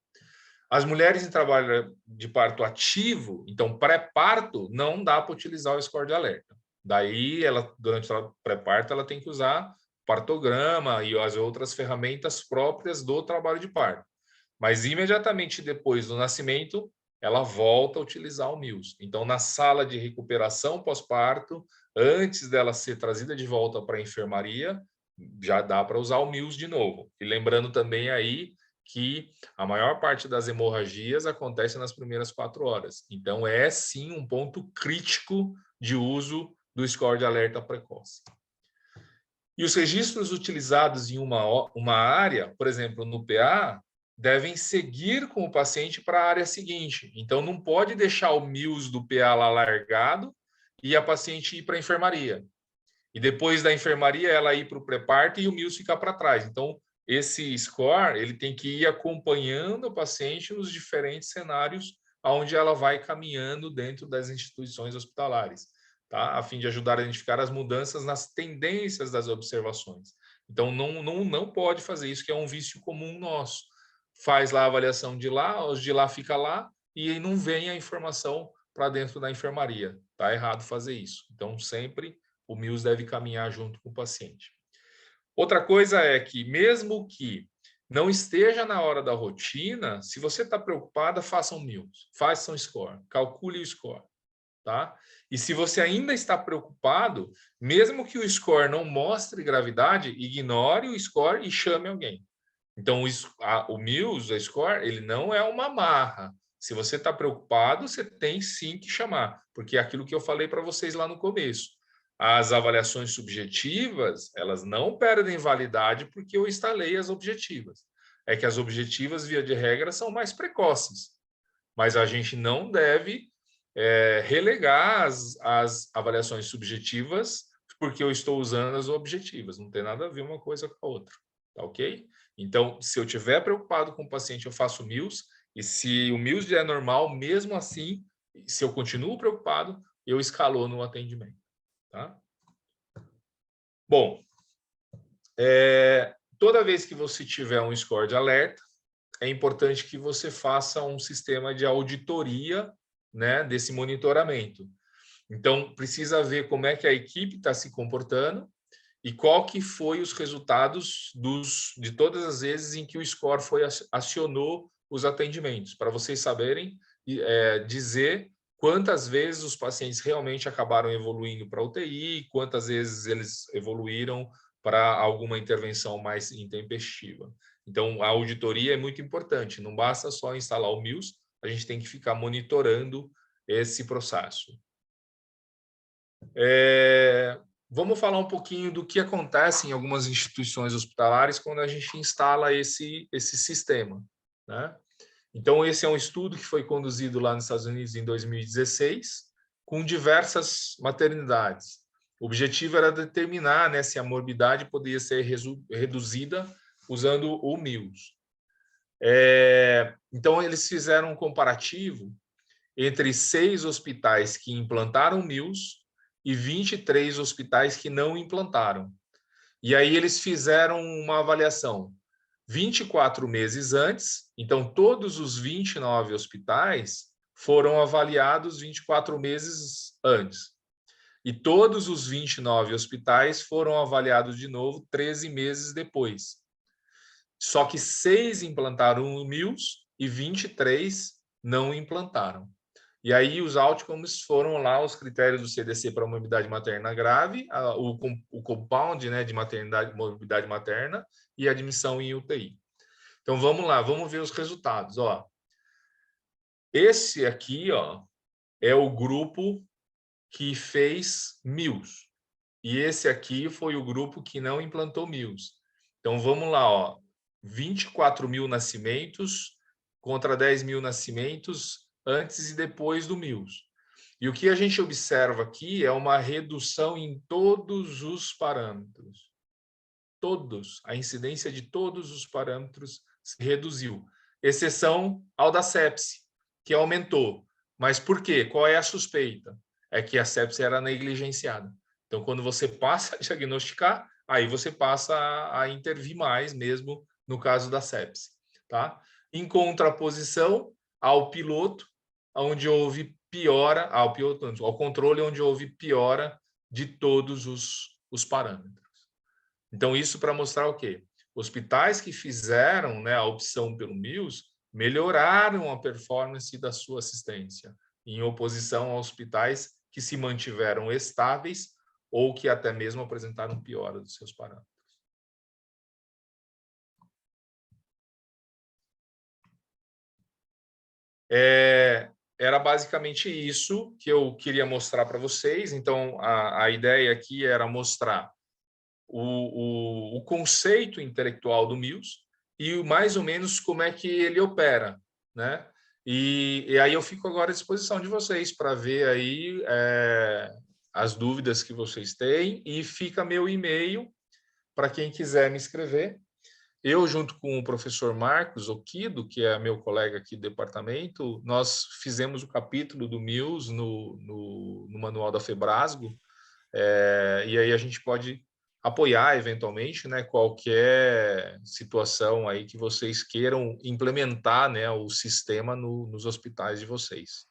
As mulheres em trabalho de parto ativo, então pré-parto, não dá para utilizar o score de alerta. Daí, durante o pré-parto, ela tem que usar partograma e as outras ferramentas próprias do trabalho de parto. Mas imediatamente depois do nascimento, ela volta a utilizar o MILS. Então, na sala de recuperação pós-parto, antes dela ser trazida de volta para a enfermaria, já dá para usar o MILS de novo. E lembrando também aí que a maior parte das hemorragias acontece nas primeiras 4 horas. Então, é sim um ponto crítico de uso do score de alerta precoce. E os registros utilizados em uma área, por exemplo, no PA, devem seguir com o paciente para a área seguinte. Então, não pode deixar o MILS do PA lá largado e a paciente ir para a enfermaria. E depois da enfermaria, ela ir para o pré-parto e o MILS ficar para trás. Então, esse score ele tem que ir acompanhando o paciente nos diferentes cenários onde ela vai caminhando dentro das instituições hospitalares, tá? A fim de ajudar a identificar as mudanças nas tendências das observações. Então, não pode fazer isso, que é um vício comum nosso. Faz lá a avaliação de lá, os de lá fica lá, e aí não vem a informação para dentro da enfermaria. Tá errado fazer isso. Então, sempre o MILS deve caminhar junto com o paciente. Outra coisa é que, mesmo que não esteja na hora da rotina, se você está preocupada, faça um MILS, faça um score, calcule o score. Tá? E se você ainda está preocupado, mesmo que o score não mostre gravidade, ignore o score e chame alguém. Então, o MILS, o score, ele não é uma marra. Se você está preocupado, você tem sim que chamar, porque é aquilo que eu falei para vocês lá no começo. As avaliações subjetivas, elas não perdem validade porque eu instalei as objetivas. É que as objetivas, via de regra, são mais precoces. Mas a gente não deve relegar as avaliações subjetivas porque eu estou usando as objetivas. Não tem nada a ver uma coisa com a outra. Tá ok? Então, se eu estiver preocupado com o paciente, eu faço MILS. E se o MILS já é normal, mesmo assim, se eu continuo preocupado, eu escalono no atendimento. Tá? Bom, toda vez que você tiver um score de alerta, é importante que você faça um sistema de auditoria, né, desse monitoramento. Então, precisa ver como é que a equipe está se comportando e qual que foi os resultados de todas as vezes em que o score acionou os atendimentos, para vocês saberem dizer quantas vezes os pacientes realmente acabaram evoluindo para UTI, quantas vezes eles evoluíram para alguma intervenção mais intempestiva. Então, a auditoria é muito importante, não basta só instalar o MIUS, a gente tem que ficar monitorando esse processo. Vamos falar um pouquinho do que acontece em algumas instituições hospitalares quando a gente instala esse sistema, né? Então, esse é um estudo que foi conduzido lá nos Estados Unidos em 2016, com diversas maternidades. O objetivo era determinar, né, se a morbidade poderia ser reduzida usando o MIUS. Então, eles fizeram um comparativo entre 6 hospitais que implantaram MIUS e 23 hospitais que não implantaram. E aí eles fizeram uma avaliação 24 meses antes, então todos os 29 hospitais foram avaliados 24 meses antes. E todos os 29 hospitais foram avaliados de novo 13 meses depois. Só que 6 implantaram o MIUS e 23 não implantaram. E aí os outcomes foram lá os critérios do CDC para morbidade materna grave, o compound, né, de morbidade materna e admissão em UTI. Então vamos lá, vamos ver os resultados. Ó, esse aqui, ó, é o grupo que fez MIUS e esse aqui foi o grupo que não implantou MIUS. Então vamos lá, ó, 24 mil nascimentos contra 10 mil nascimentos antes e depois do MIUS. E o que a gente observa aqui é uma redução em todos os parâmetros. Todos, a incidência de todos os parâmetros se reduziu, exceção ao da sepse, que aumentou. Mas por quê? Qual é a suspeita? É que a sepse era negligenciada. Então, quando você passa a diagnosticar, aí você passa a intervir mais mesmo no caso da sepse, tá? Em contraposição ao piloto, onde houve piora, ao controle, onde houve piora de todos os parâmetros. Então, isso para mostrar o quê? Hospitais que fizeram, né, a opção pelo MIUS melhoraram a performance da sua assistência, em oposição a hospitais que se mantiveram estáveis ou que até mesmo apresentaram piora dos seus parâmetros. Era basicamente isso que eu queria mostrar para vocês. Então, a ideia aqui era mostrar o conceito intelectual do MIUS e mais ou menos como é que ele opera, né? E aí eu fico agora à disposição de vocês para ver aí as dúvidas que vocês têm e fica meu e-mail para quem quiser me escrever. Eu, junto com o professor Marcos Oquido, que é meu colega aqui do departamento, nós fizemos o capítulo do MIUS no manual da Febrasgo, e aí a gente pode apoiar eventualmente, né, qualquer situação aí que vocês queiram implementar, né, o sistema nos hospitais de vocês.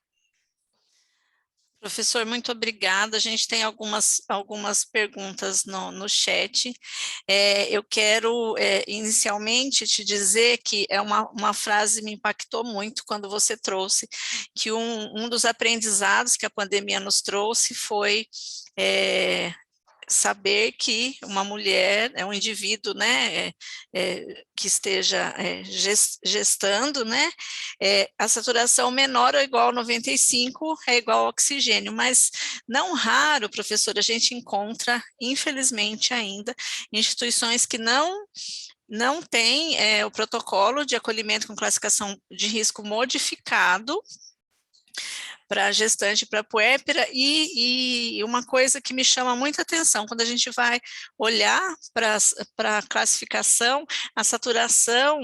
Professor, muito obrigada. A gente tem algumas perguntas no chat. Eu quero inicialmente te dizer que uma frase me impactou muito quando você trouxe que um dos aprendizados que a pandemia nos trouxe foi saber que uma mulher é um indivíduo, né, que esteja gestando, né, a saturação menor ou igual a 95 é igual ao oxigênio, mas não raro, professor, a gente encontra, infelizmente ainda, instituições que não tem o protocolo de acolhimento com classificação de risco modificado para gestante, para puérpera, e uma coisa que me chama muita atenção, quando a gente vai olhar para a classificação, a saturação,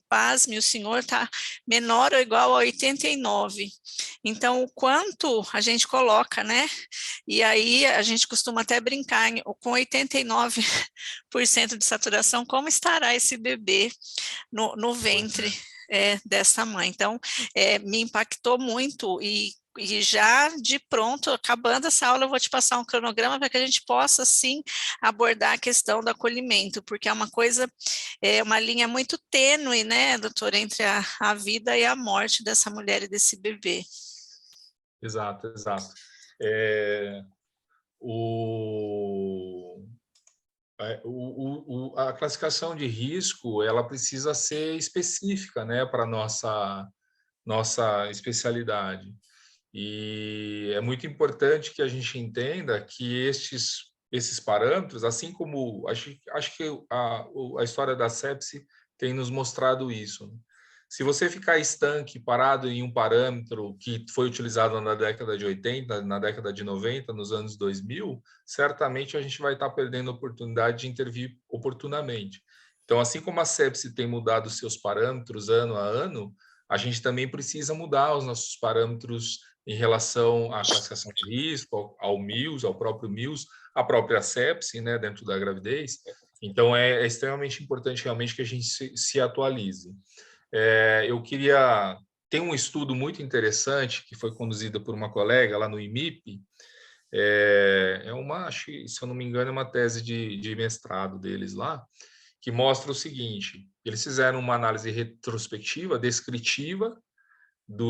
pasme, o senhor está menor ou igual a 89. Então, o quanto a gente coloca, né? E aí a gente costuma até brincar, com 89% de saturação, como estará esse bebê no ventre dessa mãe? Então, me impactou muito e já de pronto, acabando essa aula, eu vou te passar um cronograma para que a gente possa, sim, abordar a questão do acolhimento, porque é uma linha muito tênue, né, doutora, entre a vida e a morte dessa mulher e desse bebê. Exato, exato. É, a classificação de risco, ela precisa ser específica, né, para nossa especialidade. E é muito importante que a gente entenda que esses parâmetros, assim como acho que a história da sepse tem nos mostrado isso, né? Se você ficar estanque, parado em um parâmetro que foi utilizado na década de 80, na década de 90, nos anos 2000, certamente a gente vai estar perdendo a oportunidade de intervir oportunamente. Então, assim como a sepse tem mudado seus parâmetros ano a ano, a gente também precisa mudar os nossos parâmetros em relação à classificação de risco, ao MIUS, ao próprio MIUS, à própria sepse, né, dentro da gravidez. Então, é extremamente importante realmente que a gente se atualize. Eu queria... Tem um estudo muito interessante que foi conduzido por uma colega lá no IMIP, se eu não me engano, é uma tese de mestrado deles lá, que mostra o seguinte: eles fizeram uma análise retrospectiva, descritiva, de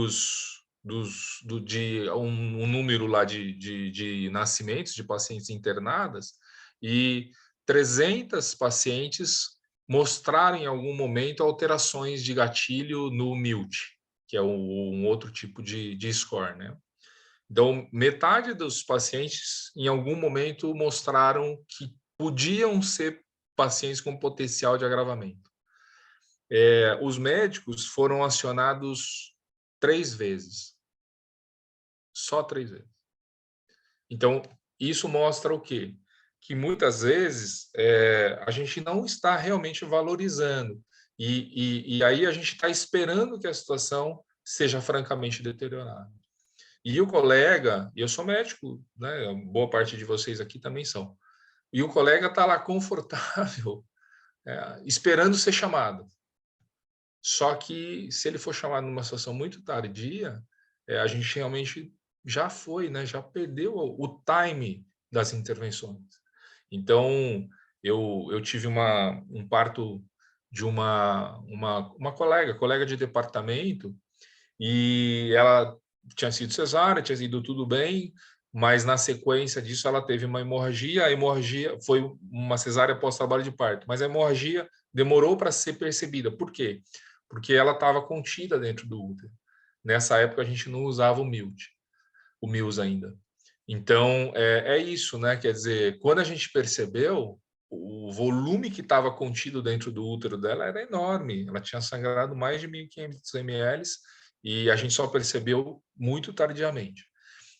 um número lá de nascimentos de pacientes internadas, e 300 pacientes mostraram em algum momento alterações de gatilho no MILT, que é um outro tipo de score, né? Então, metade dos pacientes, em algum momento, mostraram que podiam ser pacientes com potencial de agravamento. Os médicos foram acionados 3 vezes. Só 3 vezes. Então, isso mostra o quê? Que muitas vezes a gente não está realmente valorizando. E aí a gente está esperando que a situação seja francamente deteriorada. E o colega, eu sou médico, né? Boa parte de vocês aqui também são. E o colega está lá confortável, esperando ser chamado. Só que, se ele for chamado numa situação muito tardia, a gente realmente já foi, né? Já perdeu o time das intervenções. Então, eu tive um parto de uma colega de departamento, e ela tinha sido cesárea, tinha ido tudo bem, mas na sequência disso ela teve uma hemorragia. A hemorragia foi uma cesárea pós-trabalho de parto, mas a hemorragia demorou para ser percebida. Por quê? Porque ela estava contida dentro do útero. Nessa época a gente não usava o MIUS ainda. Então, é isso, né? Quer dizer, quando a gente percebeu, o volume que estava contido dentro do útero dela era enorme. Ela tinha sangrado mais de 1.500 ml, e a gente só percebeu muito tardiamente.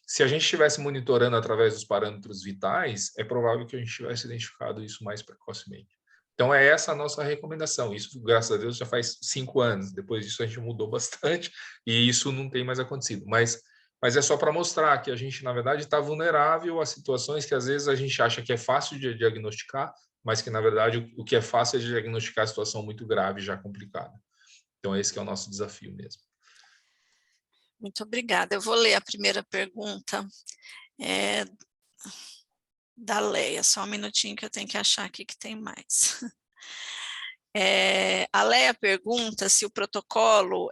Se a gente estivesse monitorando através dos parâmetros vitais, é provável que a gente tivesse identificado isso mais precocemente. Então, é essa a nossa recomendação. Isso, graças a Deus, já faz 5 anos. Depois disso, a gente mudou bastante e isso não tem mais acontecido. Mas é só para mostrar que a gente, na verdade, está vulnerável a situações que, às vezes, a gente acha que é fácil de diagnosticar, mas que, na verdade, o que é fácil é de diagnosticar a situação muito grave, já complicada. Então, esse que é o nosso desafio mesmo. Muito obrigada. Eu vou ler a primeira pergunta da Leia. Só um minutinho que eu tenho que achar aqui que tem mais. A Leia pergunta se o protocolo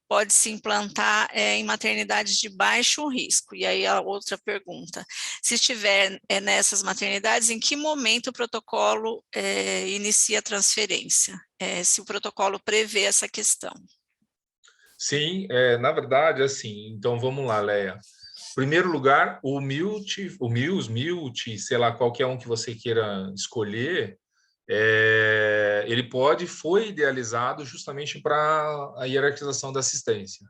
pode se implantar em maternidades de baixo risco. E aí a outra pergunta: se estiver nessas maternidades, em que momento o protocolo inicia a transferência? Se o protocolo prevê essa questão. Sim, na verdade, assim, então vamos lá, Leia. Em primeiro lugar, o MIUS, sei lá, qualquer um que você queira escolher, ele foi idealizado justamente para a hierarquização da assistência.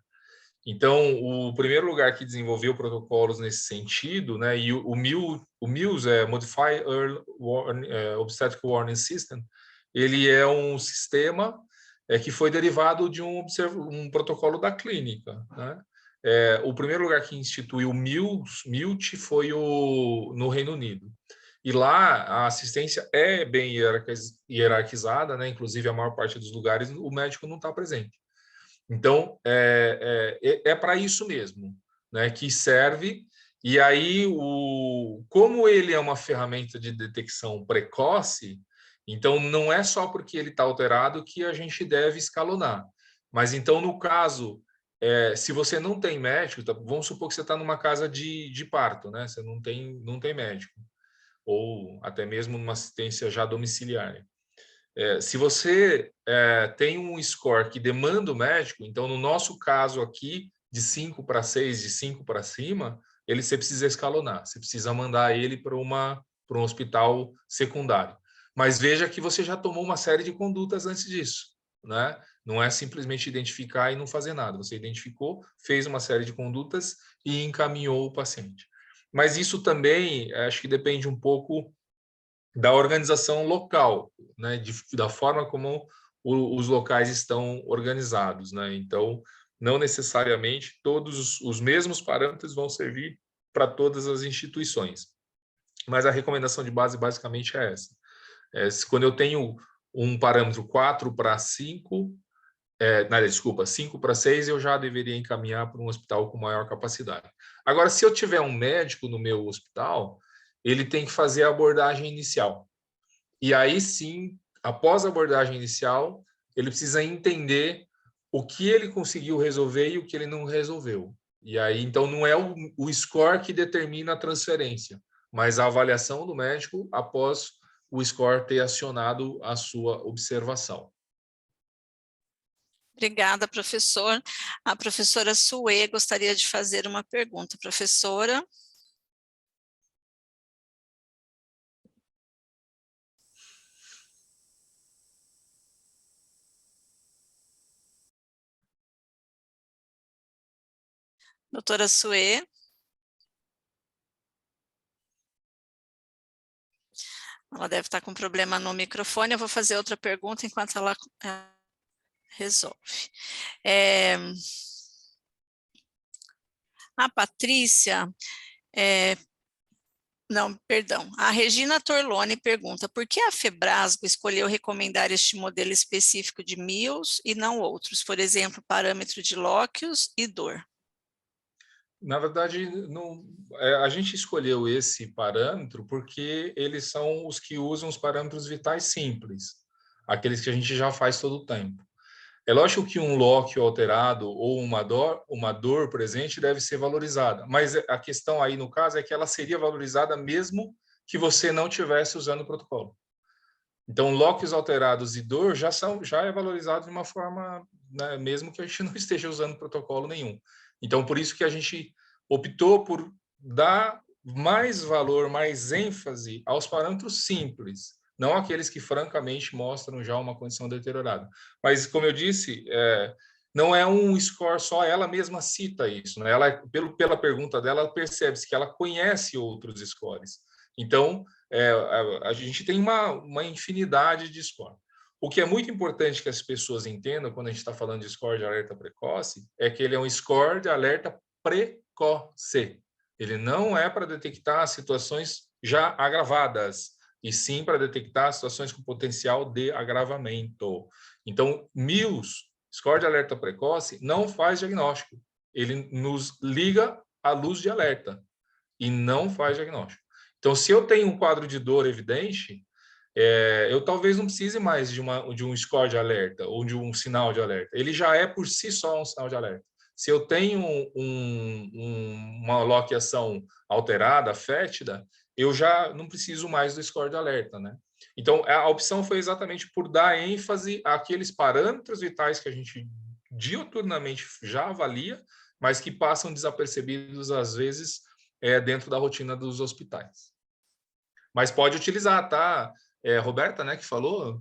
Então, o primeiro lugar que desenvolveu protocolos nesse sentido, né, e o MIUS é Modified Early Obstetric Warning System, ele é um sistema que foi derivado de um protocolo da clínica, né? O primeiro lugar que instituiu o MILT foi no Reino Unido. E lá a assistência é bem hierarquizada, né? Inclusive, a maior parte dos lugares o médico não está presente. Então, é para isso mesmo, né, que serve. E aí, como ele é uma ferramenta de detecção precoce, então não é só porque ele está alterado que a gente deve escalonar. Mas então, no caso se você não tem médico, tá, vamos supor que você está numa casa de parto, né? Você não tem médico, ou até mesmo numa assistência já domiciliar. Se você tem um score que demanda o médico, então no nosso caso aqui, de 5 para 6, de 5 para cima, você precisa escalonar, você precisa mandar ele para um hospital secundário. Mas veja que você já tomou uma série de condutas antes disso, né? Não é simplesmente identificar e não fazer nada. Você identificou, fez uma série de condutas e encaminhou o paciente. Mas isso também, acho que depende um pouco da organização local, né? Da forma como os locais estão organizados, né? Então, não necessariamente todos os mesmos parâmetros vão servir para todas as instituições. Mas a recomendação de base basicamente é essa. Quando eu tenho um parâmetro 4 para 5, desculpa, 5 para 6, eu já deveria encaminhar para um hospital com maior capacidade. Agora, se eu tiver um médico no meu hospital, ele tem que fazer a abordagem inicial. E aí sim, após a abordagem inicial, ele precisa entender o que ele conseguiu resolver e o que ele não resolveu. E aí, então, não é o score que determina a transferência, mas a avaliação do médico após o score ter acionado a sua observação. Obrigada, professor. A professora Sue gostaria de fazer uma pergunta. Professora? Doutora Sue? Ela deve estar com problema no microfone. Eu vou fazer outra pergunta enquanto ela resolve. A Patrícia... Não, perdão. A Regina Torlone pergunta: por que a Febrasgo escolheu recomendar este modelo específico de Mills e não outros? Por exemplo, parâmetro de Lóquios e dor. Na verdade, a gente escolheu esse parâmetro porque eles são os que usam os parâmetros vitais simples, aqueles que a gente já faz todo o tempo. É lógico que um lóquio alterado ou uma dor presente deve ser valorizada, mas a questão aí, no caso, é que ela seria valorizada mesmo que você não estivesse usando o protocolo. Então, lóquios alterados e dor já é valorizado de uma forma, né, mesmo que a gente não esteja usando protocolo nenhum. Então, por isso que a gente optou por dar mais valor, mais ênfase aos parâmetros simples, não aqueles que, francamente, mostram já uma condição deteriorada. Mas, como eu disse, não é um score só, ela mesma cita isso, né? Pela pergunta dela, percebe-se que ela conhece outros scores. Então, a gente tem uma infinidade de score. O que é muito importante que as pessoas entendam quando a gente está falando de score de alerta precoce é que ele é um score de alerta precoce. Ele não é para detectar situações já agravadas, e sim para detectar situações com potencial de agravamento. Então, Mills, score de alerta precoce, não faz diagnóstico. Ele nos liga à luz de alerta e não faz diagnóstico. Então, se eu tenho um quadro de dor evidente, eu talvez não precise mais de um score de alerta ou de um sinal de alerta. Ele já é por si só um sinal de alerta. Se eu tenho uma loquiação alterada, fétida, eu já não preciso mais do score de alerta, né? Então, a opção foi exatamente por dar ênfase àqueles parâmetros vitais que a gente diuturnamente já avalia, mas que passam desapercebidos, às vezes, dentro da rotina dos hospitais. Mas pode utilizar, tá? Roberta, né, que falou?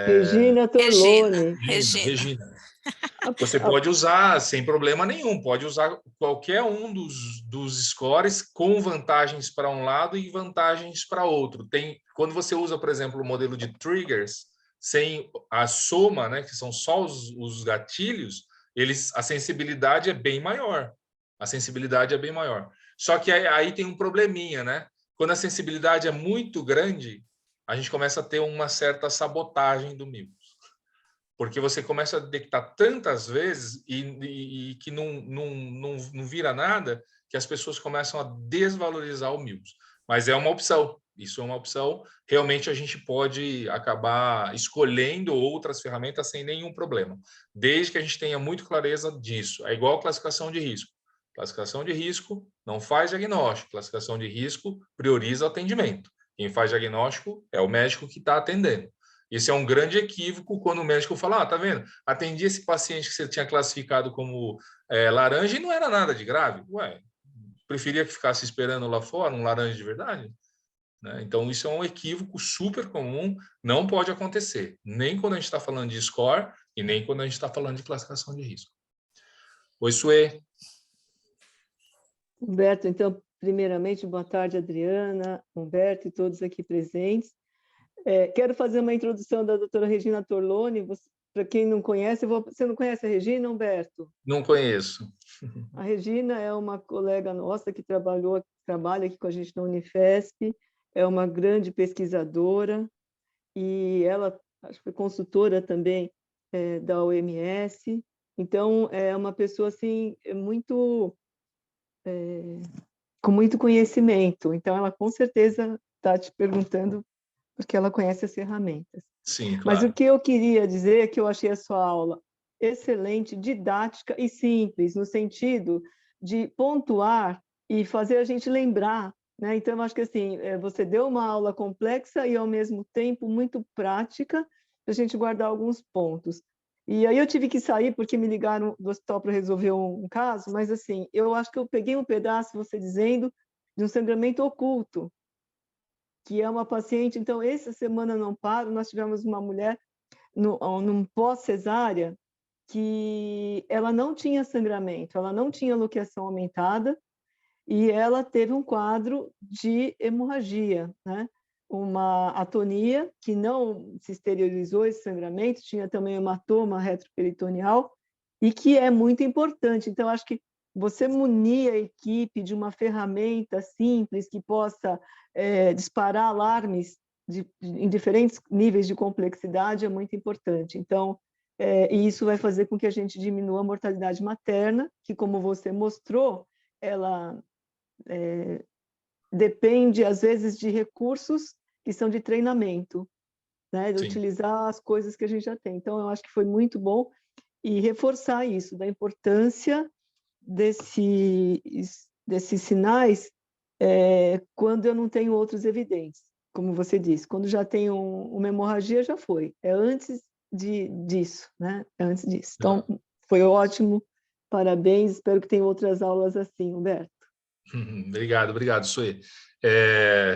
Regina Torlone. Regina. Você pode usar sem problema nenhum, pode usar qualquer um dos scores com vantagens para um lado e vantagens para outro. Quando você usa, por exemplo, o modelo de triggers, sem a soma, né, que são só os gatilhos, a sensibilidade é bem maior. A sensibilidade é bem maior. Só que aí tem um probleminha, né? Quando a sensibilidade é muito grande, a gente começa a ter uma certa sabotagem do Mills. Porque você começa a detectar tantas vezes e que não vira nada, que as pessoas começam a desvalorizar o Mills. Mas é uma opção, Isso é uma opção. Realmente a gente pode acabar escolhendo outras ferramentas sem nenhum problema, desde que a gente tenha muito clareza disso. É igual classificação de risco. Classificação de risco não faz diagnóstico. Classificação de risco prioriza o atendimento. Quem faz diagnóstico é o médico que está atendendo. Esse é um grande equívoco quando o médico fala, tá vendo? Atendi esse paciente que você tinha classificado como laranja e não era nada de grave. Ué, preferia que ficasse esperando lá fora um laranja de verdade? Né? Então, isso é um equívoco super comum, não pode acontecer, nem quando a gente está falando de score e nem quando a gente está falando de classificação de risco. Oi, Suê. Humberto, então, primeiramente, boa tarde, Adriana, Humberto e todos aqui presentes. Quero fazer uma introdução da doutora Regina Torloni. Para quem não conhece, você não conhece a Regina, Humberto? Não conheço. A Regina é uma colega nossa que trabalha aqui com a gente na Unifesp, é uma grande pesquisadora e ela acho que foi consultora também da OMS. Então, é uma pessoa assim, com muito conhecimento. Então, ela com certeza está te perguntando porque ela conhece as ferramentas. Sim, Mas claro. o que eu queria dizer é que eu achei a sua aula excelente, didática e simples, no sentido de pontuar e fazer a gente lembrar, né? Então, eu acho que assim, você deu uma aula complexa e, ao mesmo tempo, muito prática, para a gente guardar alguns pontos. E aí eu tive que sair porque me ligaram do hospital para resolver um caso, mas assim, eu acho que eu peguei um pedaço, você dizendo, de um sangramento oculto, que é uma paciente. Então, essa semana não paro, nós tivemos uma mulher num pós-cesárea que ela não tinha sangramento, ela não tinha loqueação aumentada e ela teve um quadro de hemorragia, né? Uma atonia que não se exteriorizou esse sangramento, tinha também hematoma retroperitoneal e que é muito importante. Então, acho que você munir a equipe de uma ferramenta simples que possa disparar alarmes em diferentes níveis de complexidade é muito importante. Então, e isso vai fazer com que a gente diminua a mortalidade materna, que, como você mostrou, ela depende, às vezes, de recursos que são de treinamento, né? De utilizar as coisas que a gente já tem. Então, eu acho que foi muito bom e reforçar isso, da importância desses sinais quando eu não tenho outros evidentes, como você disse. Quando já tem uma hemorragia, já foi. É antes disso, né? É antes disso. Então, foi ótimo, parabéns, espero que tenha outras aulas assim, Humberto. Obrigado, Suê.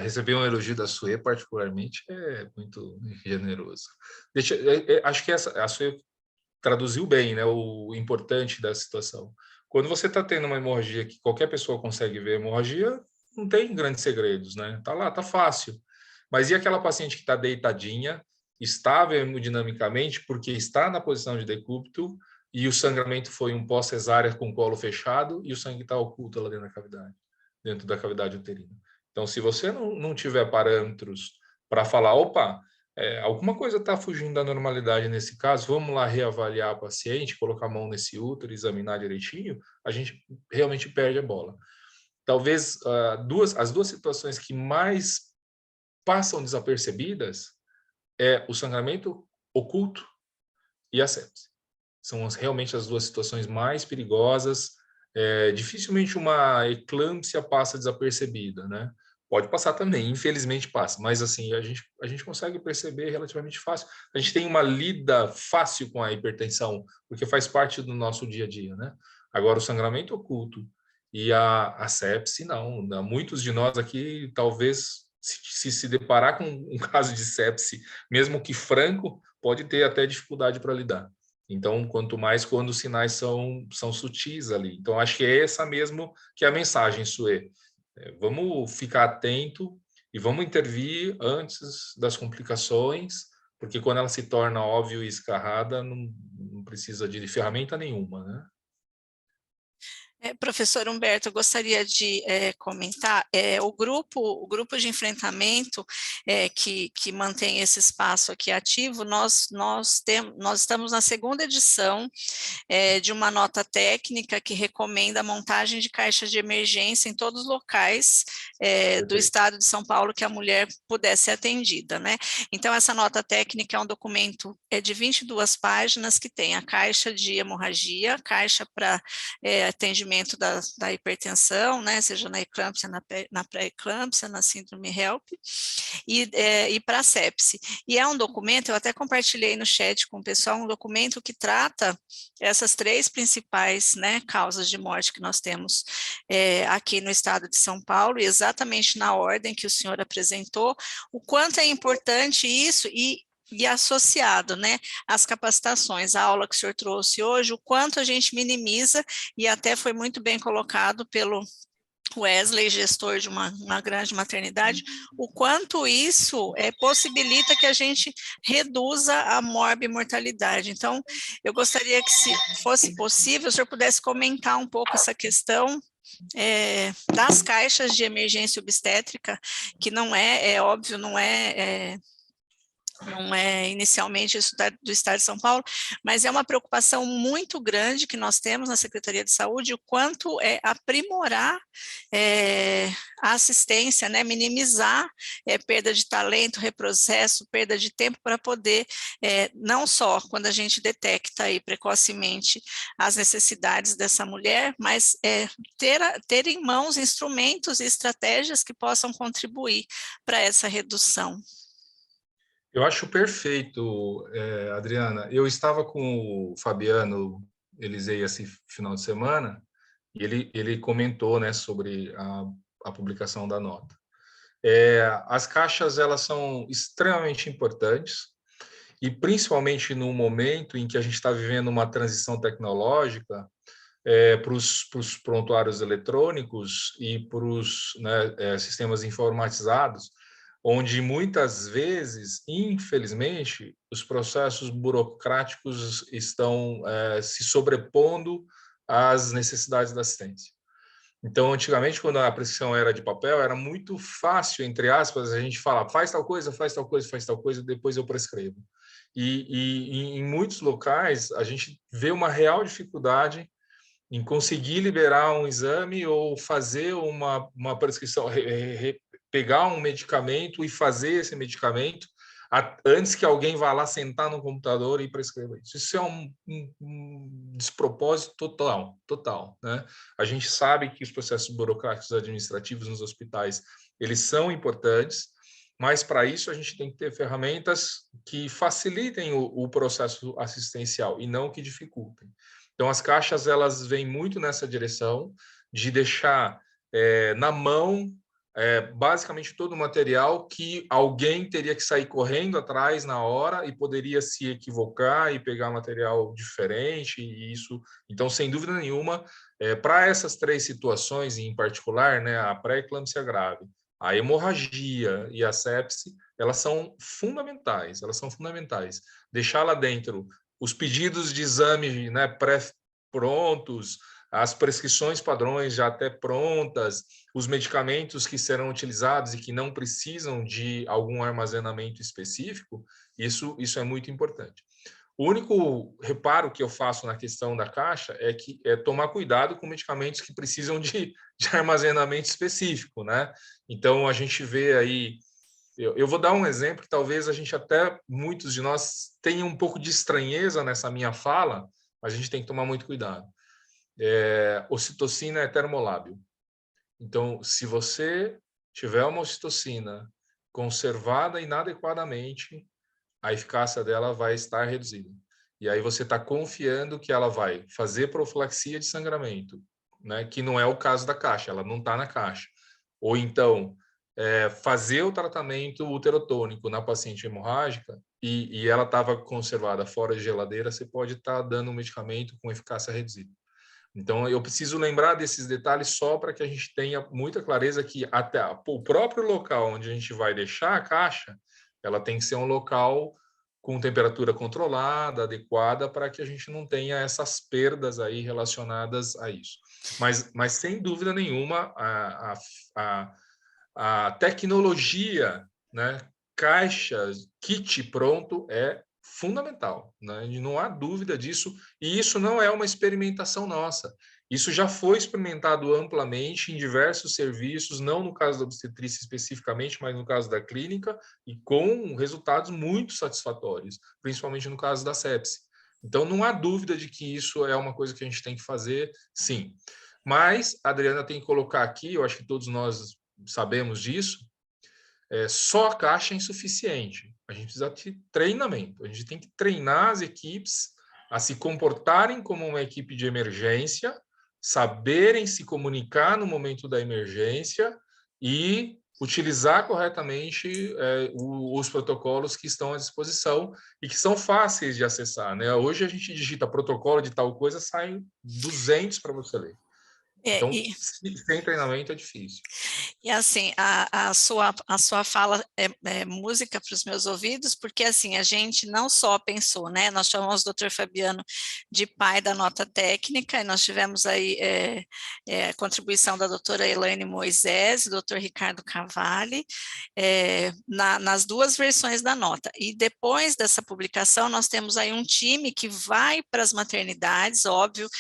Receber um elogio da Suê, particularmente, é muito generoso. Acho que a Suê traduziu bem, né, o importante da situação. Quando você está tendo uma hemorragia que qualquer pessoa consegue ver hemorragia, não tem grandes segredos, né? Tá lá, tá fácil. Mas e aquela paciente que está deitadinha, estável hemodinamicamente, porque está na posição de decúbito e o sangramento foi um pós-cesárea com colo fechado e o sangue está oculto lá dentro da cavidade uterina. Então, se você não tiver parâmetros para falar, opa, alguma coisa está fugindo da normalidade nesse caso, vamos lá reavaliar a paciente, colocar a mão nesse útero, examinar direitinho, a gente realmente perde a bola. Talvez as duas situações que mais passam desapercebidas é o sangramento oculto e a sepse. São realmente as duas situações mais perigosas. Dificilmente uma eclâmpsia passa desapercebida, né? Pode passar também, infelizmente passa, mas assim, a gente consegue perceber relativamente fácil. A gente tem uma lida fácil com a hipertensão, porque faz parte do nosso dia a dia, né? Agora, o sangramento oculto e a sepse, não. Muitos de nós aqui, talvez, se deparar com um caso de sepse, mesmo que franco, pode ter até dificuldade para lidar. Então, quanto mais quando os sinais são sutis ali. Então, acho que é essa mesmo que é a mensagem, Suê. Vamos ficar atento e vamos intervir antes das complicações, porque quando ela se torna óbvio e escarrada, não precisa de ferramenta nenhuma, né? Professor Humberto, eu gostaria de comentar, o grupo de enfrentamento que mantém esse espaço aqui ativo, nós estamos na segunda edição de uma nota técnica que recomenda a montagem de caixas de emergência em todos os locais do estado de São Paulo que a mulher pudesse ser atendida, né? Então, essa nota técnica é um documento de 22 páginas que tem a caixa de hemorragia, caixa para atendimento da hipertensão, né, seja na eclâmpsia, na pré-eclâmpsia, na síndrome HELP, e para a sepse. E é um documento, eu até compartilhei no chat com o pessoal, um documento que trata essas 3 principais, né, causas de morte que nós temos aqui no estado de São Paulo, e exatamente na ordem que o senhor apresentou, o quanto é importante isso e associado, né, às capacitações, a aula que o senhor trouxe hoje, o quanto a gente minimiza, e até foi muito bem colocado pelo Wesley, gestor de uma grande maternidade, o quanto isso possibilita que a gente reduza a morbimortalidade. Então, eu gostaria que, se fosse possível, o senhor pudesse comentar um pouco essa questão das caixas de emergência obstétrica, que não é óbvio, não é inicialmente isso do Estado de São Paulo, mas é uma preocupação muito grande que nós temos na Secretaria de Saúde, o quanto é aprimorar a assistência, né, minimizar perda de talento, reprocesso, perda de tempo para poder, não só quando a gente detecta aí precocemente as necessidades dessa mulher, mas ter em mãos instrumentos e estratégias que possam contribuir para essa redução. Eu acho perfeito, Adriana. Eu estava com o Fabiano Elisei esse final de semana e ele comentou, né, sobre a publicação da nota. As caixas, elas são extremamente importantes e principalmente no momento em que a gente está vivendo uma transição tecnológica para os prontuários eletrônicos e para os sistemas informatizados, onde muitas vezes, infelizmente, os processos burocráticos estão se sobrepondo às necessidades da assistência. Então, antigamente, quando a prescrição era de papel, era muito fácil, entre aspas, a gente falar, faz tal coisa, faz tal coisa, faz tal coisa, depois eu prescrevo. E em muitos locais, a gente vê uma real dificuldade em conseguir liberar um exame ou fazer uma prescrição, pegar um medicamento e fazer esse medicamento antes que alguém vá lá sentar no computador e prescreva isso. Isso é um despropósito total, né? A gente sabe que os processos burocráticos administrativos nos hospitais, eles são importantes, mas para isso a gente tem que ter ferramentas que facilitem o processo assistencial e não que dificultem. Então, as caixas, elas vêm muito nessa direção de deixar na mão basicamente todo o material que alguém teria que sair correndo atrás na hora e poderia se equivocar e pegar material diferente. E isso, então, sem dúvida nenhuma, para essas 3 situações em particular, né, a pré-eclâmpsia grave, a hemorragia e a sepse, elas são fundamentais, Deixar lá dentro os pedidos de exame, né, pré-prontos, as prescrições padrões já até prontas, os medicamentos que serão utilizados e que não precisam de algum armazenamento específico, isso é muito importante. O único reparo que eu faço na questão da caixa é tomar cuidado com medicamentos que precisam de armazenamento específico, né? Então, a gente vê aí... Eu vou dar um exemplo que talvez a gente até, muitos de nós, tenham um pouco de estranheza nessa minha fala, mas a gente tem que tomar muito cuidado. Ocitocina é termolábil. Então, se você tiver uma ocitocina conservada inadequadamente, a eficácia dela vai estar reduzida. E aí você está confiando que ela vai fazer profilaxia de sangramento, né? Que não é o caso da caixa, ela não está na caixa. Ou então, fazer o tratamento uterotônico na paciente hemorrágica e ela estava conservada fora de geladeira, você pode estar dando um medicamento com eficácia reduzida. Então, eu preciso lembrar desses detalhes só para que a gente tenha muita clareza que até o próprio local onde a gente vai deixar a caixa, ela tem que ser um local com temperatura controlada, adequada, para que a gente não tenha essas perdas aí relacionadas a isso. Mas sem dúvida nenhuma, a tecnologia, né, caixas, kit pronto é fundamental, né? E não há dúvida disso, e isso não é uma experimentação nossa. Isso já foi experimentado amplamente em diversos serviços, não no caso da obstetrícia especificamente, mas no caso da clínica, e com resultados muito satisfatórios, principalmente no caso da sepse. Então, não há dúvida de que isso é uma coisa que a gente tem que fazer, sim. Mas a Adriana tem que colocar aqui, eu acho que todos nós sabemos disso, só a caixa é insuficiente. A gente precisa de treinamento. A gente tem que treinar as equipes a se comportarem como uma equipe de emergência, saberem se comunicar no momento da emergência e utilizar corretamente os protocolos que estão à disposição e que são fáceis de acessar, né? Hoje a gente digita protocolo de tal coisa, saem 200 para você ler. Então, sem treinamento é difícil. E assim, a sua fala é música para os meus ouvidos, porque assim, a gente não só pensou, né? Nós chamamos o Dr. Fabiano de pai da nota técnica, e nós tivemos aí a contribuição da doutora Elaine Moisés, do Dr. Ricardo Cavalli, nas duas versões da nota. E depois dessa publicação, nós temos aí um time que vai para as maternidades, óbvio,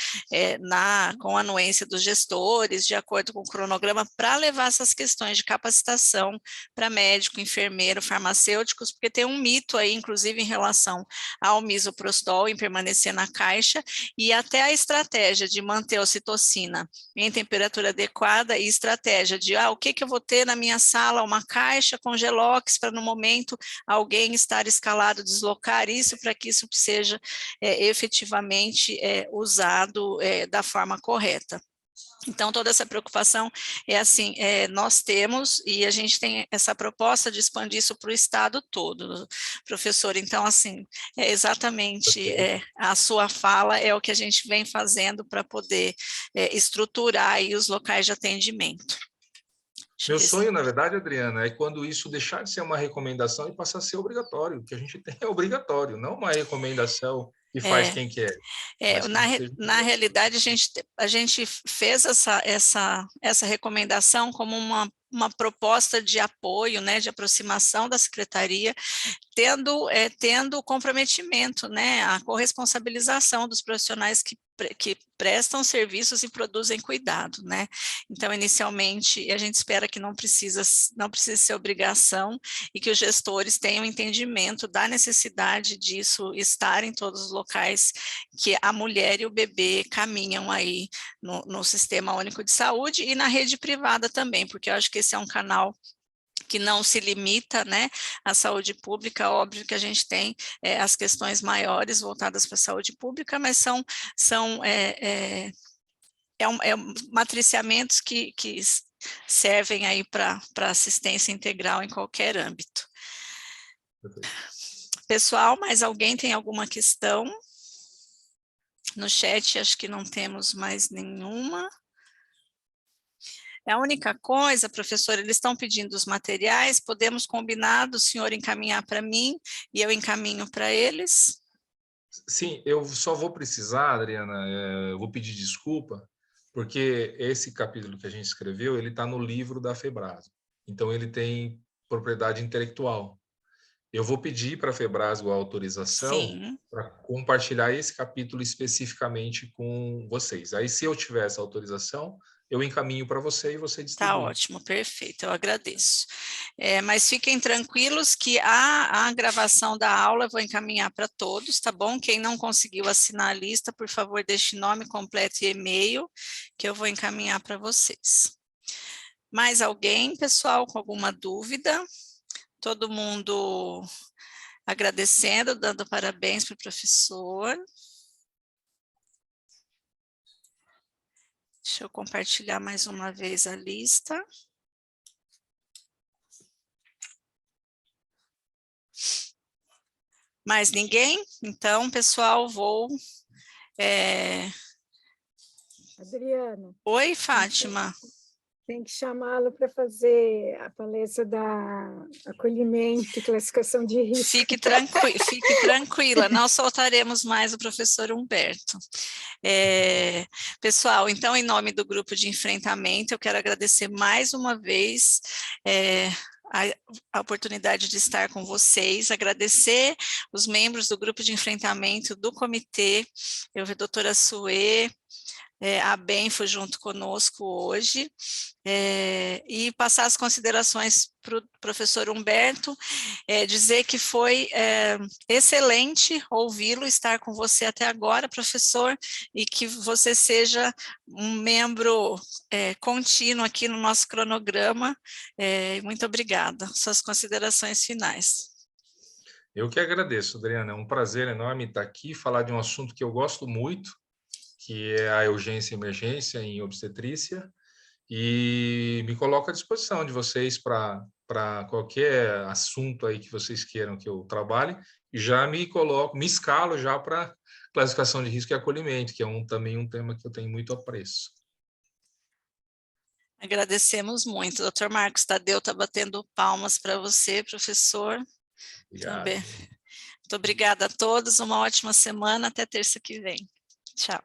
com a anuência dos gestores, de acordo com o cronograma, para levar essas questões de capacitação para médico, enfermeiro, farmacêuticos, porque tem um mito aí, inclusive, em relação ao misoprostol, em permanecer na caixa, e até a estratégia de manter a ocitocina em temperatura adequada e estratégia de, o que eu vou ter na minha sala? Uma caixa com gelox para, no momento, alguém estar escalado, deslocar isso para que isso seja efetivamente usado da forma correta. Então, toda essa preocupação é assim, nós temos, e a gente tem essa proposta de expandir isso para o estado todo, professor. Então, assim, exatamente a sua fala é o que a gente vem fazendo para poder estruturar aí os locais de atendimento. Meu sonho, na verdade, Adriana, é quando isso deixar de ser uma recomendação e passar a ser obrigatório. O que a gente tem é obrigatório, não uma recomendação que faz quem quer. Na realidade, a gente fez essa recomendação como uma proposta de apoio, né, de aproximação da secretaria, tendo comprometimento, né, a corresponsabilização dos profissionais que prestam serviços e produzem cuidado, né? Então, inicialmente, a gente espera que não precise ser obrigação e que os gestores tenham entendimento da necessidade disso estar em todos os locais que a mulher e o bebê caminham aí no Sistema Único de Saúde e na rede privada também, porque eu acho que esse é um canal que não se limita, né, à saúde pública. Óbvio que a gente tem as questões maiores voltadas para a saúde pública, mas são matriciamentos que servem aí para assistência integral em qualquer âmbito. Pessoal, mais alguém tem alguma questão? No chat, acho que não temos mais nenhuma. A única coisa, professor, eles estão pedindo os materiais, podemos combinar do senhor encaminhar para mim e eu encaminho para eles? Sim, eu só vou precisar, Adriana, eu vou pedir desculpa, porque esse capítulo que a gente escreveu, ele está no livro da Febrasgo, então ele tem propriedade intelectual. Eu vou pedir para a Febrasgo a autorização para compartilhar esse capítulo especificamente com vocês. Aí, se eu tiver essa autorização, eu encaminho para você e você distribui. Tá ótimo, perfeito, eu agradeço. Mas fiquem tranquilos que a gravação da aula eu vou encaminhar para todos, tá bom? Quem não conseguiu assinar a lista, por favor, deixe nome completo e e-mail, que eu vou encaminhar para vocês. Mais alguém, pessoal, com alguma dúvida? Todo mundo agradecendo, dando parabéns para o professor. Deixa eu compartilhar mais uma vez a lista. Mais ninguém? Então, pessoal, vou... Adriana. Oi, Fátima. Tem que chamá-lo para fazer a palestra da acolhimento e classificação de risco. Fique tranquila, não soltaremos mais o professor Humberto. Pessoal, então, em nome do grupo de enfrentamento, eu quero agradecer mais uma vez a oportunidade de estar com vocês, agradecer os membros do grupo de enfrentamento do comitê, eu vi a doutora Suê, a Ben foi junto conosco hoje, e passar as considerações para o professor Humberto, dizer que foi excelente ouvi-lo, estar com você até agora, professor, e que você seja um membro contínuo aqui no nosso cronograma. Muito obrigada. Suas considerações finais. Eu que agradeço, Adriana, é um prazer enorme estar aqui, falar de um assunto que eu gosto muito, que é a urgência e emergência em obstetrícia, e me coloco à disposição de vocês para qualquer assunto aí que vocês queiram que eu trabalhe, e já me escalo já para classificação de risco e acolhimento, que é também um tema que eu tenho muito apreço. Agradecemos muito. Doutor Marcos Tadeu está batendo palmas para você, professor. Obrigado. Muito obrigada a todos, uma ótima semana, até terça que vem. Tchau.